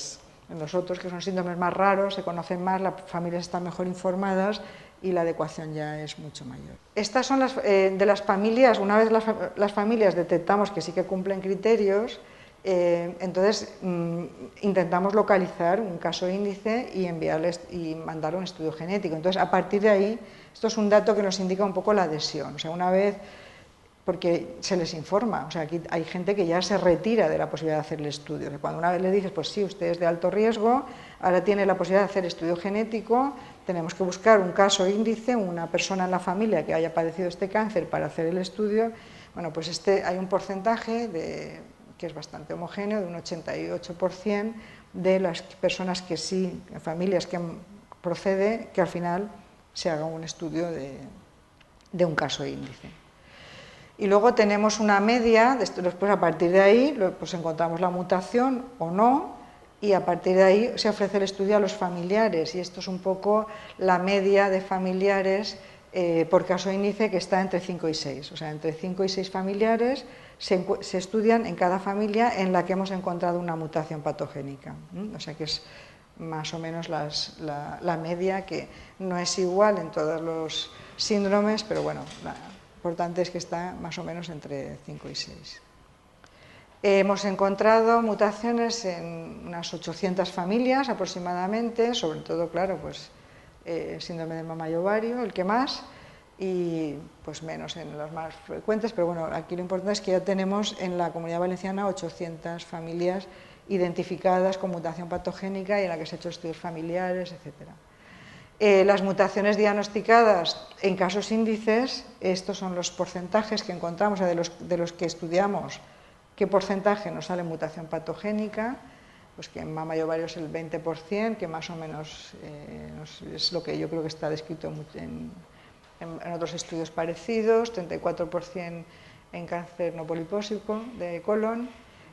en los otros, que son síndromes más raros, se conocen más, las familias están mejor informadas y la adecuación ya es mucho mayor. Estas son de las familias. Una vez las familias detectamos que sí que cumplen criterios, entonces intentamos localizar un caso índice y enviarles y mandar un estudio genético. Entonces, a partir de ahí, esto es un dato que nos indica un poco la adhesión. O sea, una vez, porque se les informa, o sea, aquí hay gente que ya se retira de la posibilidad de hacer el estudio. O sea, cuando una vez le dices, pues sí, usted es de alto riesgo, ahora tiene la posibilidad de hacer estudio genético, tenemos que buscar un caso índice, una persona en la familia que haya padecido este cáncer para hacer el estudio. Bueno, pues hay un porcentaje que es bastante homogéneo, de un 88% de las personas que sí, familias que procede, que al final se haga un estudio de un caso índice. Y luego tenemos una media, después a partir de ahí pues encontramos la mutación o no, y a partir de ahí se ofrece el estudio a los familiares, y esto es un poco la media de familiares por caso índice, que está entre 5 y 6, o sea, entre 5 y 6 familiares se estudian en cada familia en la que hemos encontrado una mutación patogénica, o sea que es más o menos la media, que no es igual en todos los síndromes, pero bueno, lo importante es que está más o menos entre 5 y 6. Hemos encontrado mutaciones en unas 800 familias aproximadamente, sobre todo, claro, pues síndrome de mama y ovario, el que más, y pues menos en las más frecuentes, pero bueno, aquí lo importante es que ya tenemos en la Comunidad Valenciana 800 familias identificadas con mutación patogénica y en la que se han hecho estudios familiares, etc. Las mutaciones diagnosticadas en casos índices, estos son los porcentajes que encontramos, o sea, de los que estudiamos, qué porcentaje nos sale mutación patogénica, pues que en mama y ovario es el 20%, que más o menos es lo que yo creo que está descrito en otros estudios parecidos, 34% en cáncer no polipósico de colon,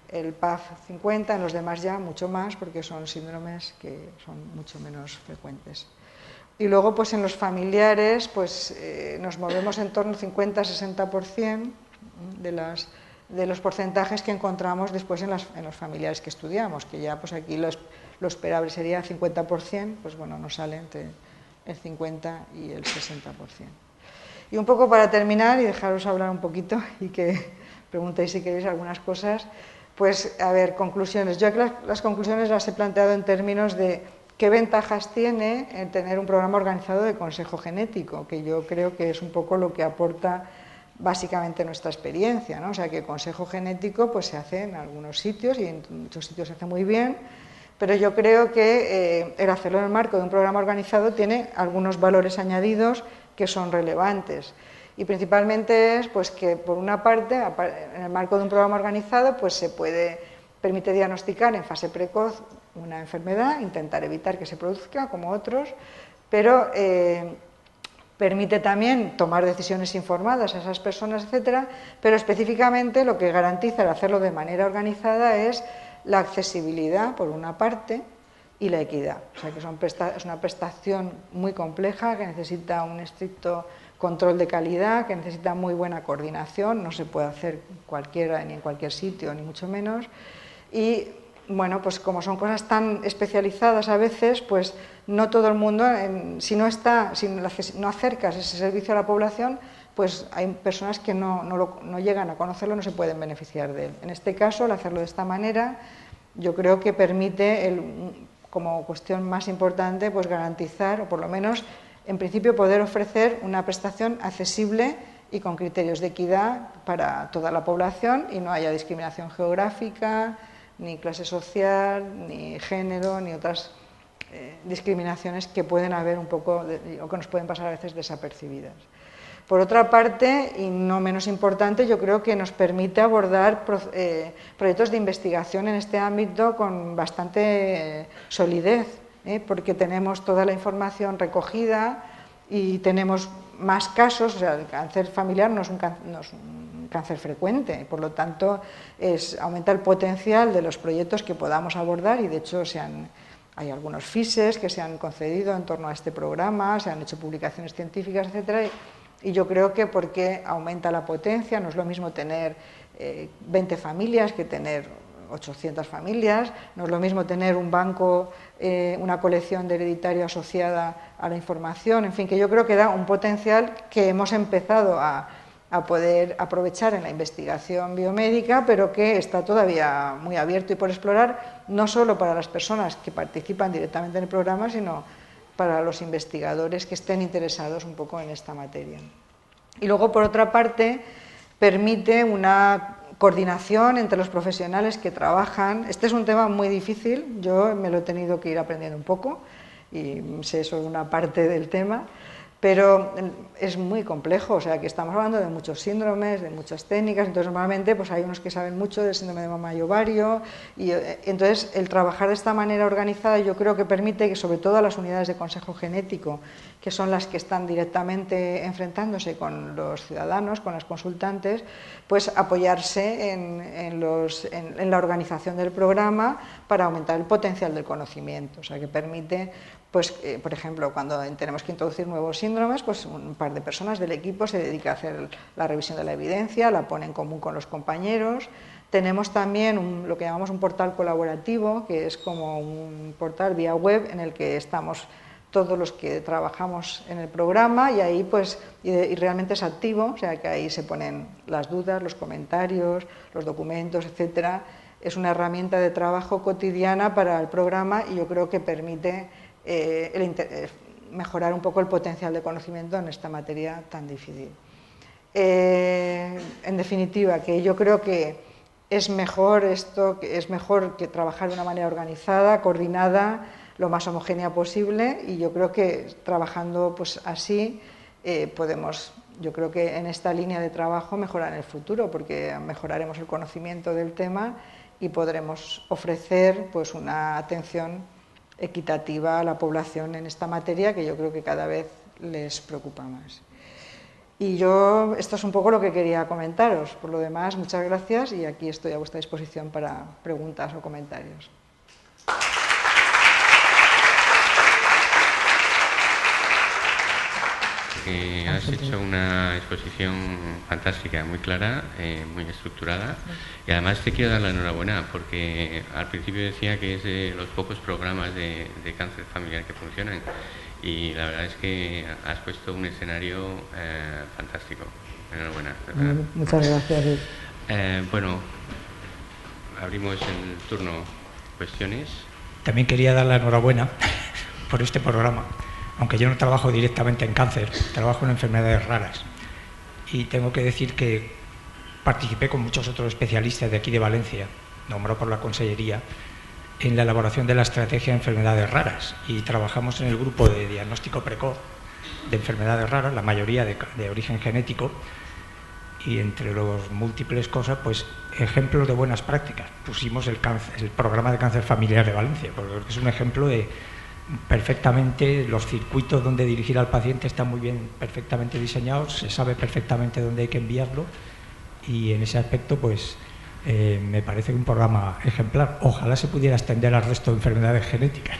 el PAF 50%, en los demás ya mucho más, porque son síndromes que son mucho menos frecuentes. Y luego, pues en los familiares, pues nos movemos en torno al 50-60% de los porcentajes que encontramos después en los familiares que estudiamos, que ya pues aquí lo esperable sería 50%, pues bueno, nos sale entre el 50 y el 60%. Y un poco para terminar y dejaros hablar un poquito y que preguntéis si queréis algunas cosas, pues a ver, conclusiones. Yo aquí las conclusiones las he planteado en términos de qué ventajas tiene el tener un programa organizado de consejo genético, que yo creo que es un poco lo que aporta básicamente nuestra experiencia, ¿no? O sea, que el consejo genético pues se hace en algunos sitios y en muchos sitios se hace muy bien, pero yo creo que el hacerlo en el marco de un programa organizado tiene algunos valores añadidos que son relevantes. Y principalmente es pues, que, por una parte, en el marco de un programa organizado, pues permite diagnosticar en fase precoz una enfermedad, intentar evitar que se produzca, como otros, pero permite también tomar decisiones informadas a esas personas, etcétera, pero específicamente lo que garantiza el hacerlo de manera organizada es la accesibilidad, por una parte, y la equidad. O sea, que es una prestación muy compleja, que necesita un estricto control de calidad, que necesita muy buena coordinación, no se puede hacer cualquiera ni en cualquier sitio, ni mucho menos, y bueno, pues como son cosas tan especializadas a veces, pues no todo el mundo, si no acercas ese servicio a la población, pues hay personas que no llegan a conocerlo, no se pueden beneficiar de él. En este caso, al hacerlo de esta manera, yo creo que permite, como cuestión más importante, pues garantizar, o por lo menos, en principio, poder ofrecer una prestación accesible y con criterios de equidad para toda la población y no haya discriminación geográfica, ni clase social, ni género, ni otras discriminaciones que pueden haber un poco, o que nos pueden pasar a veces desapercibidas. Por otra parte, y no menos importante, yo creo que nos permite abordar proyectos de investigación en este ámbito con bastante solidez, porque tenemos toda la información recogida y tenemos más casos. O sea, el cáncer familiar no es un cáncer frecuente, por lo tanto aumenta el potencial de los proyectos que podamos abordar, y de hecho hay algunos FISES que se han concedido en torno a este programa, se han hecho publicaciones científicas, etcétera. Y yo creo que porque aumenta la potencia, no es lo mismo tener 20 familias que tener 800 familias, no es lo mismo tener un banco, una colección de hereditario asociada a la información, en fin, que yo creo que da un potencial que hemos empezado a poder aprovechar en la investigación biomédica, pero que está todavía muy abierto y por explorar, no solo para las personas que participan directamente en el programa, sino para los investigadores que estén interesados un poco en esta materia. Y luego, por otra parte, permite una coordinación entre los profesionales que trabajan. Este es un tema muy difícil, yo me lo he tenido que ir aprendiendo un poco y sé solo una parte del tema, pero es muy complejo, o sea que estamos hablando de muchos síndromes, de muchas técnicas. Entonces normalmente pues hay unos que saben mucho del síndrome de mama y ovario, y entonces el trabajar de esta manera organizada yo creo que permite que sobre todo a las unidades de consejo genético, que son las que están directamente enfrentándose con los ciudadanos, con los consultantes, pues apoyarse en la organización del programa para aumentar el potencial del conocimiento. O sea que permite, pues, por ejemplo, cuando tenemos que introducir nuevos síndromes, pues un par de personas del equipo se dedica a hacer la revisión de la evidencia, la pone en común con los compañeros. Tenemos también lo que llamamos un portal colaborativo, que es como un portal vía web en el que estamos todos los que trabajamos en el programa, y ahí pues y realmente es activo, o sea que ahí se ponen las dudas, los comentarios, los documentos, etcétera. Es una herramienta de trabajo cotidiana para el programa y yo creo que permite mejorar un poco el potencial de conocimiento en esta materia tan difícil. En definitiva, que yo creo que es mejor que trabajar de una manera organizada, coordinada, lo más homogénea posible, y yo creo que trabajando pues así podemos, yo creo que en esta línea de trabajo mejorar en el futuro, porque mejoraremos el conocimiento del tema y podremos ofrecer pues una atención equitativa a la población en esta materia que yo creo que cada vez les preocupa más. Y esto es un poco lo que quería comentaros. Por lo demás, muchas gracias y aquí estoy a vuestra disposición para preguntas o comentarios. Has hecho una exposición fantástica, muy clara, muy estructurada, y además te quiero dar la enhorabuena porque al principio decía que es de los pocos programas de cáncer familiar que funcionan, y la verdad es que has puesto un escenario fantástico. Enhorabuena, ¿verdad? Muchas gracias. Bueno, abrimos el turno cuestiones. También quería dar la enhorabuena por este programa. Aunque yo no trabajo directamente en cáncer, trabajo en enfermedades raras. Y tengo que decir que participé con muchos otros especialistas de aquí de Valencia, nombrado por la Consellería, en la elaboración de la estrategia de enfermedades raras. Y trabajamos en el grupo de diagnóstico precoz de enfermedades raras, la mayoría de origen genético, y entre los múltiples cosas, pues ejemplos de buenas prácticas. Pusimos el programa de cáncer familiar de Valencia, porque es un ejemplo de perfectamente los circuitos donde dirigir al paciente están muy bien, perfectamente diseñados, se sabe perfectamente dónde hay que enviarlo, y en ese aspecto pues me parece un programa ejemplar. Ojalá se pudiera extender al resto de enfermedades genéticas.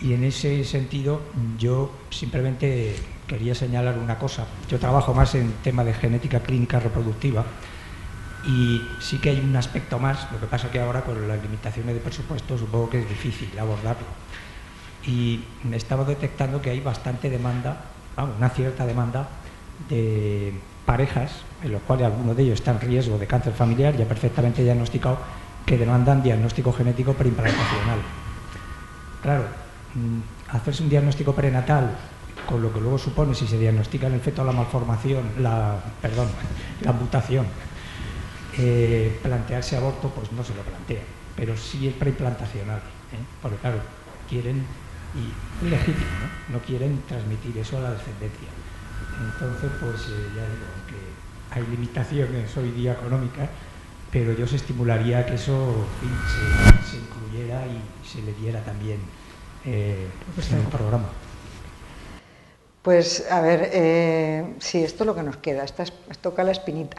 Y en ese sentido yo simplemente quería señalar una cosa. Yo trabajo más en tema de genética clínica reproductiva Y sí que hay un aspecto más, lo que pasa que ahora con las limitaciones de presupuesto supongo que es difícil abordarlo. Y estamos detectando que hay bastante demanda, una cierta demanda de parejas en los cuales alguno de ellos está en riesgo de cáncer familiar ya perfectamente diagnosticado, que demandan diagnóstico genético preimplantacional. Claro, hacerse un diagnóstico prenatal, con lo que luego supone si se diagnostica en el feto la malformación, la mutación, plantearse aborto, pues no se lo plantea, pero sí el preimplantacional, porque claro, quieren, y es legítimo, ¿no? No quieren transmitir eso a la descendencia. Entonces, pues ya digo, que hay limitaciones hoy día económicas, pero yo se estimularía que eso, en fin, se incluyera y se le diera también en el programa. Pues a ver, sí, esto es lo que nos queda, toca la espinita.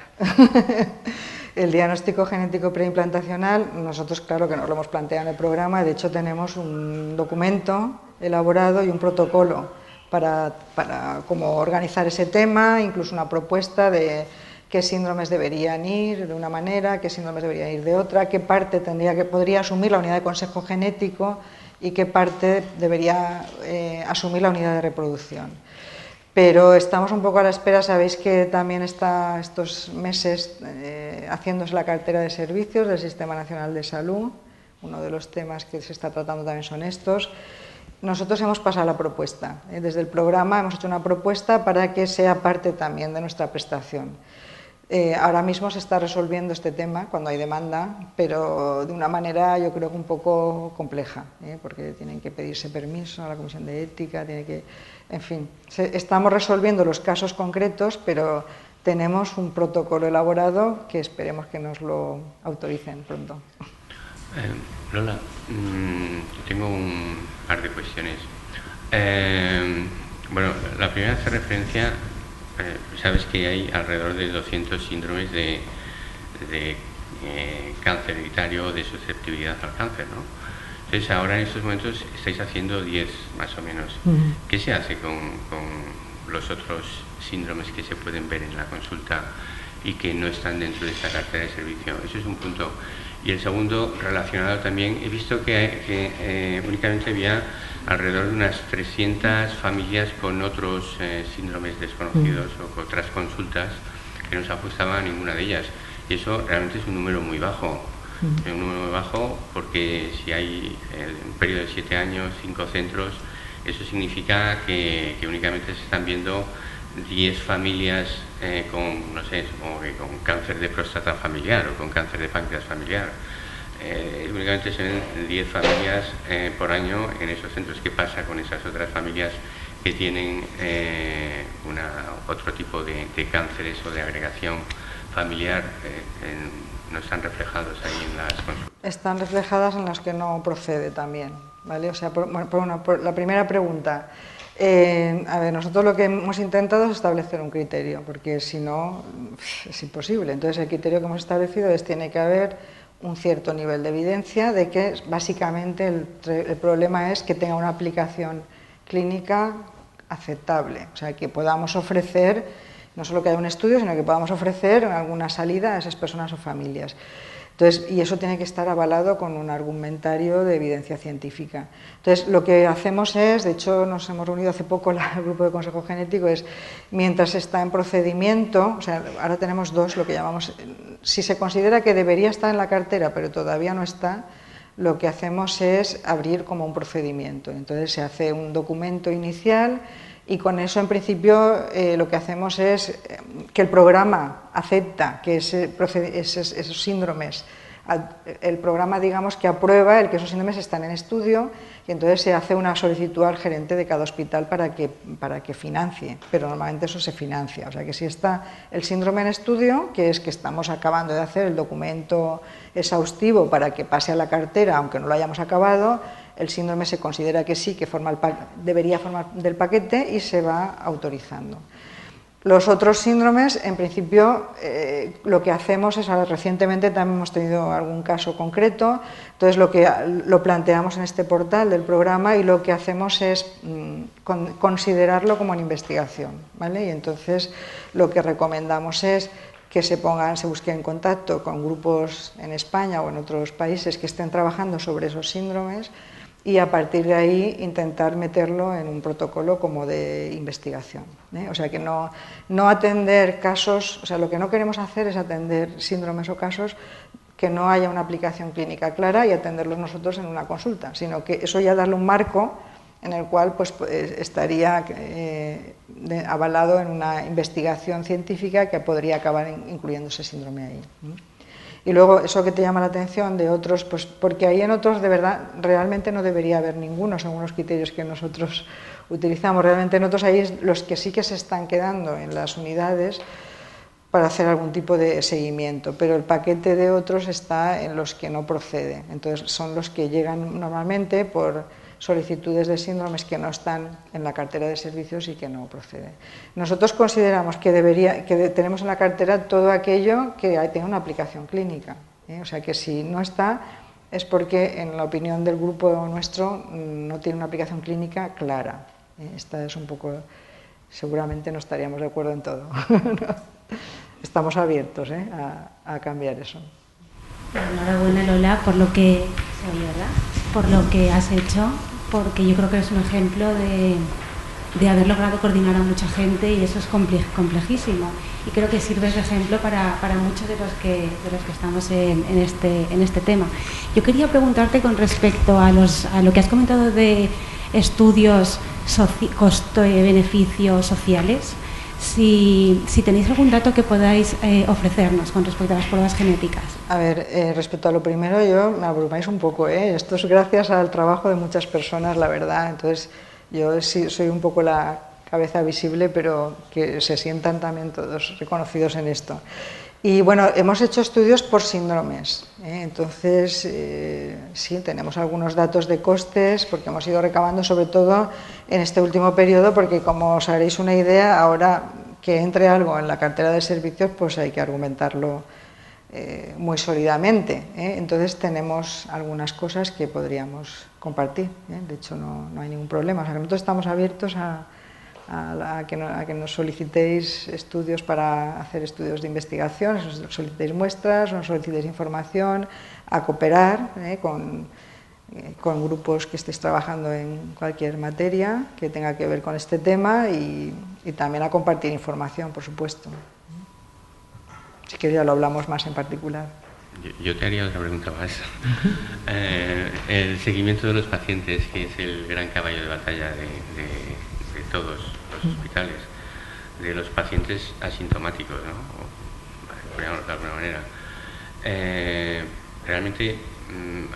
El diagnóstico genético preimplantacional, nosotros claro que nos lo hemos planteado en el programa, de hecho tenemos un documento elaborado y un protocolo para cómo organizar ese tema, incluso una propuesta de qué síndromes deberían ir de una manera, qué síndromes deberían ir de otra, qué parte podría asumir la unidad de consejo genético y qué parte debería asumir la unidad de reproducción. Pero estamos un poco a la espera, sabéis que también está estos meses haciéndose la cartera de servicios del Sistema Nacional de Salud, uno de los temas que se está tratando también son estos. Nosotros hemos pasado la propuesta, desde el programa hemos hecho una propuesta para que sea parte también de nuestra prestación. Ahora mismo se está resolviendo este tema cuando hay demanda, pero de una manera yo creo que un poco compleja, porque tienen que pedirse permiso a la Comisión de Ética, en fin, estamos resolviendo los casos concretos, pero tenemos un protocolo elaborado que esperemos que nos lo autoricen pronto. Lola, tengo un par de cuestiones. Bueno, la primera hace referencia, sabes que hay alrededor de 200 síndromes de cáncer hereditario, de susceptibilidad al cáncer, ¿no? Entonces ahora en estos momentos estáis haciendo 10 más o menos. ¿Qué se hace con los otros síndromes que se pueden ver en la consulta y que no están dentro de esta cartera de servicio? Eso es un punto. Y el segundo, relacionado también, he visto que únicamente había alrededor de unas 300 familias con otros síndromes desconocidos o con otras consultas que no se ajustaban a ninguna de ellas. Y eso realmente es un número muy bajo. Un número muy bajo porque si hay un periodo de 7 años, 5 centros, eso significa que únicamente se están viendo 10 familias con, no sé, supongo que con cáncer de próstata familiar o con cáncer de páncreas familiar. Únicamente se ven 10 familias por año en esos centros. ¿Qué pasa con esas otras familias que tienen otro tipo de cánceres o de agregación familiar? No están reflejados ahí en las consultas. Están reflejadas en las que no procede también, ¿vale? O sea, por la primera pregunta. A ver, nosotros lo que hemos intentado es establecer un criterio, porque si no es imposible. Entonces el criterio que hemos establecido es tiene que haber un cierto nivel de evidencia de que básicamente el problema es que tenga una aplicación clínica aceptable, o sea, que podamos ofrecer no solo que haya un estudio, sino que podamos ofrecer alguna salida a esas personas o familias. Entonces, y eso tiene que estar avalado con un argumentario de evidencia científica. Entonces, lo que hacemos es, de hecho nos hemos reunido hace poco el grupo de consejo genético, es mientras está en procedimiento, o sea, ahora tenemos dos, lo que llamamos, si se considera que debería estar en la cartera pero todavía no está, lo que hacemos es abrir como un procedimiento. Entonces se hace un documento inicial y con eso en principio lo que hacemos es que el programa acepta que esos síndromes, el programa digamos que aprueba el que esos síndromes están en estudio y entonces se hace una solicitud al gerente de cada hospital para que financie, pero normalmente eso se financia, o sea que si está el síndrome en estudio, que es que estamos acabando de hacer el documento exhaustivo para que pase a la cartera aunque no lo hayamos acabado, el síndrome se considera que sí, que debería formar del paquete y se va autorizando. Los otros síndromes, en principio, lo que hacemos es, recientemente también hemos tenido algún caso concreto, entonces lo planteamos en este portal del programa y lo que hacemos es considerarlo como una investigación, ¿vale? Y entonces lo que recomendamos es que se busque en contacto con grupos en España o en otros países que estén trabajando sobre esos síndromes y a partir de ahí intentar meterlo en un protocolo como de investigación, ¿eh? O sea, que no atender casos, o sea, lo que no queremos hacer es atender síndromes o casos que no haya una aplicación clínica clara y atenderlos nosotros en una consulta, sino que eso ya darle un marco en el cual pues, estaría avalado en una investigación científica que podría acabar incluyendo ese síndrome ahí. Y luego, eso que te llama la atención de otros, pues porque ahí en otros de verdad realmente no debería haber ninguno, según los criterios que nosotros utilizamos. Realmente en otros ahí los que sí que se están quedando en las unidades para hacer algún tipo de seguimiento, pero el paquete de otros está en los que no procede. Entonces son los que llegan normalmente por solicitudes de síndromes que no están en la cartera de servicios y que no proceden. Nosotros consideramos que tenemos en la cartera todo aquello que tenga una aplicación clínica, ¿eh? O sea que si no está es porque en la opinión del grupo nuestro no tiene una aplicación clínica clara, ¿eh? Esta es un poco, seguramente no estaríamos de acuerdo en todo. Estamos abiertos, ¿eh? a cambiar eso. Enhorabuena, Lola, por lo que por lo que has hecho, porque yo creo que es un ejemplo de haber logrado coordinar a mucha gente y eso es complejísimo. Y creo que sirves de ejemplo para muchos de los que estamos en este tema. Yo quería preguntarte con respecto a lo que has comentado de estudios costo-beneficio sociales, si tenéis algún dato que podáis ofrecernos con respecto a las pruebas genéticas. A ver, respecto a lo primero, me abrumáis un poco, ¿eh? Esto es gracias al trabajo de muchas personas, la verdad. Entonces, yo sí soy un poco la cabeza visible, pero que se sientan también todos reconocidos en esto. Y bueno, hemos hecho estudios por síndromes, ¿eh? Entonces sí, tenemos algunos datos de costes, porque hemos ido recabando sobre todo en este último periodo, porque como os haréis una idea, ahora que entre algo en la cartera de servicios, pues hay que argumentarlo muy sólidamente, ¿eh? Entonces tenemos algunas cosas que podríamos compartir, ¿eh? De hecho no hay ningún problema, o sea que nosotros estamos abiertos a que nos solicitéis estudios para hacer estudios de investigación, nos solicitéis muestras, nos solicitéis información, a cooperar con grupos que estéis trabajando en cualquier materia que tenga que ver con este tema y también a compartir información, por supuesto. Si queréis ya lo hablamos más en particular. Yo te haría otra pregunta más. El seguimiento de los pacientes, que es el gran caballo de batalla de todos los hospitales, de los pacientes asintomáticos, ¿no? Por llamarlo de alguna manera. Realmente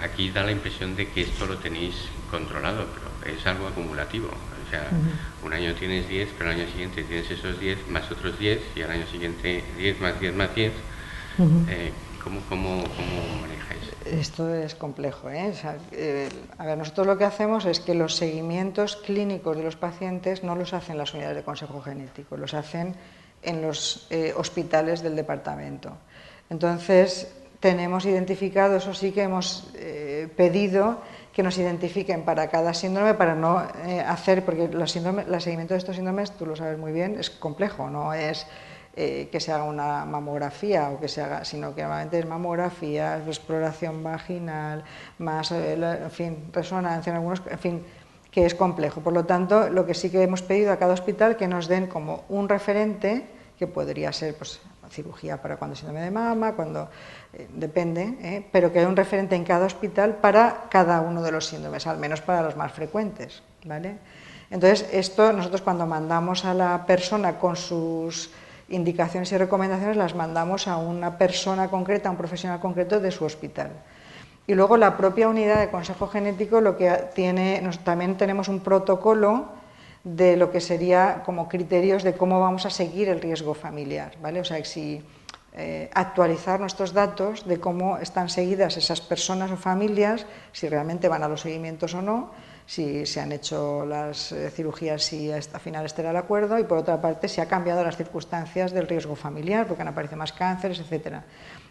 aquí da la impresión de que esto lo tenéis controlado, pero es algo acumulativo. O sea, un año tienes 10, pero al año siguiente tienes esos 10 más otros 10 y al año siguiente 10 más 10 más 10. ¿Cómo manejáis? Esto es complejo, ¿eh? O sea, a ver, nosotros lo que hacemos es que los seguimientos clínicos de los pacientes no los hacen las unidades de consejo genético, los hacen en los hospitales del departamento. Entonces, tenemos identificado, eso sí que hemos pedido que nos identifiquen para cada síndrome para no hacer, porque el seguimiento de estos síndromes, tú lo sabes muy bien, es complejo, no es que se haga una mamografía o que se haga, sino que normalmente es mamografía, exploración vaginal, más, en fin, resonancia en algunos, en fin, que es complejo. Por lo tanto, lo que sí que hemos pedido a cada hospital que nos den como un referente, que podría ser pues cirugía para cuando síndrome de mama, cuando depende, pero que haya un referente en cada hospital para cada uno de los síndromes, al menos para los más frecuentes, ¿vale? Entonces, esto nosotros cuando mandamos a la persona con sus indicaciones y recomendaciones, las mandamos a una persona concreta, a un profesional concreto de su hospital. Y luego la propia unidad de consejo genético lo que tiene, también tenemos un protocolo de lo que sería como criterios de cómo vamos a seguir el riesgo familiar, ¿vale? O sea, si actualizar nuestros datos de cómo están seguidas esas personas o familias, si realmente van a los seguimientos o no, si se han hecho las cirugías, si al final estará el acuerdo, y por otra parte si ha cambiado las circunstancias del riesgo familiar, porque han aparecido más cánceres, etcétera.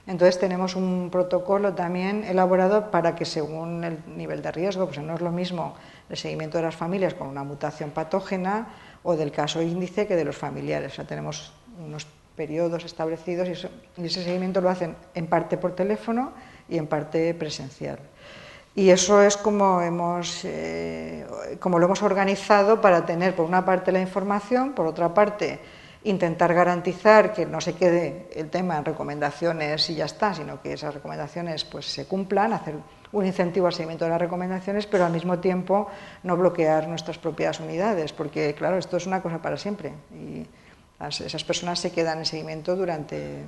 Entonces tenemos un protocolo también elaborado para que según el nivel de riesgo, pues no es lo mismo el seguimiento de las familias con una mutación patógena o del caso índice que de los familiares. O sea, tenemos unos periodos establecidos y ese seguimiento lo hacen en parte por teléfono y en parte presencial. Y eso es como lo hemos organizado para tener, por una parte, la información, por otra parte, intentar garantizar que no se quede el tema en recomendaciones y ya está, sino que esas recomendaciones pues, se cumplan, hacer un incentivo al seguimiento de las recomendaciones, pero al mismo tiempo no bloquear nuestras propias unidades, porque, claro, esto es una cosa para siempre y esas personas se quedan en seguimiento durante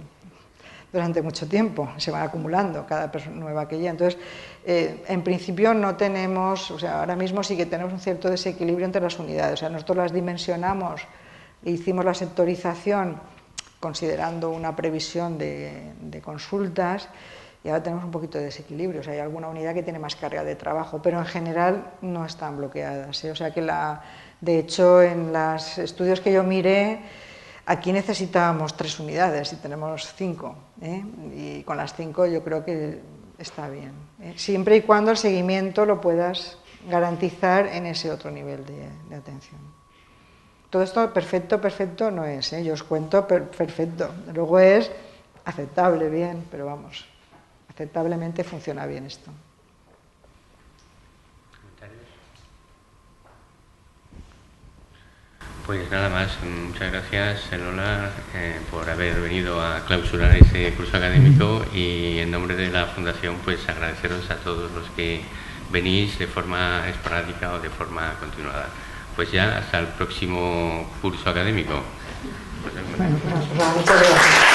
mucho tiempo, se van acumulando cada persona nueva que llega. Entonces, en principio no tenemos, o sea, ahora mismo sí que tenemos un cierto desequilibrio entre las unidades, o sea, nosotros las dimensionamos e hicimos la sectorización considerando una previsión de consultas y ahora tenemos un poquito de desequilibrio, o sea, hay alguna unidad que tiene más carga de trabajo, pero en general no están bloqueadas, ¿eh? O sea que de hecho en los estudios que yo miré, aquí necesitábamos 3 unidades y tenemos 5, ¿eh? Y con las 5 yo creo que está bien, ¿eh? Siempre y cuando el seguimiento lo puedas garantizar en ese otro nivel de atención. Todo esto perfecto no es, ¿eh? Yo os cuento perfecto, luego es aceptable, bien, pero vamos, aceptablemente funciona bien esto. Pues nada más, muchas gracias Lola por haber venido a clausurar ese curso académico y en nombre de la Fundación pues agradeceros a todos los que venís de forma esporádica o de forma continuada. Pues ya hasta el próximo curso académico. Bueno, pues, muchas gracias.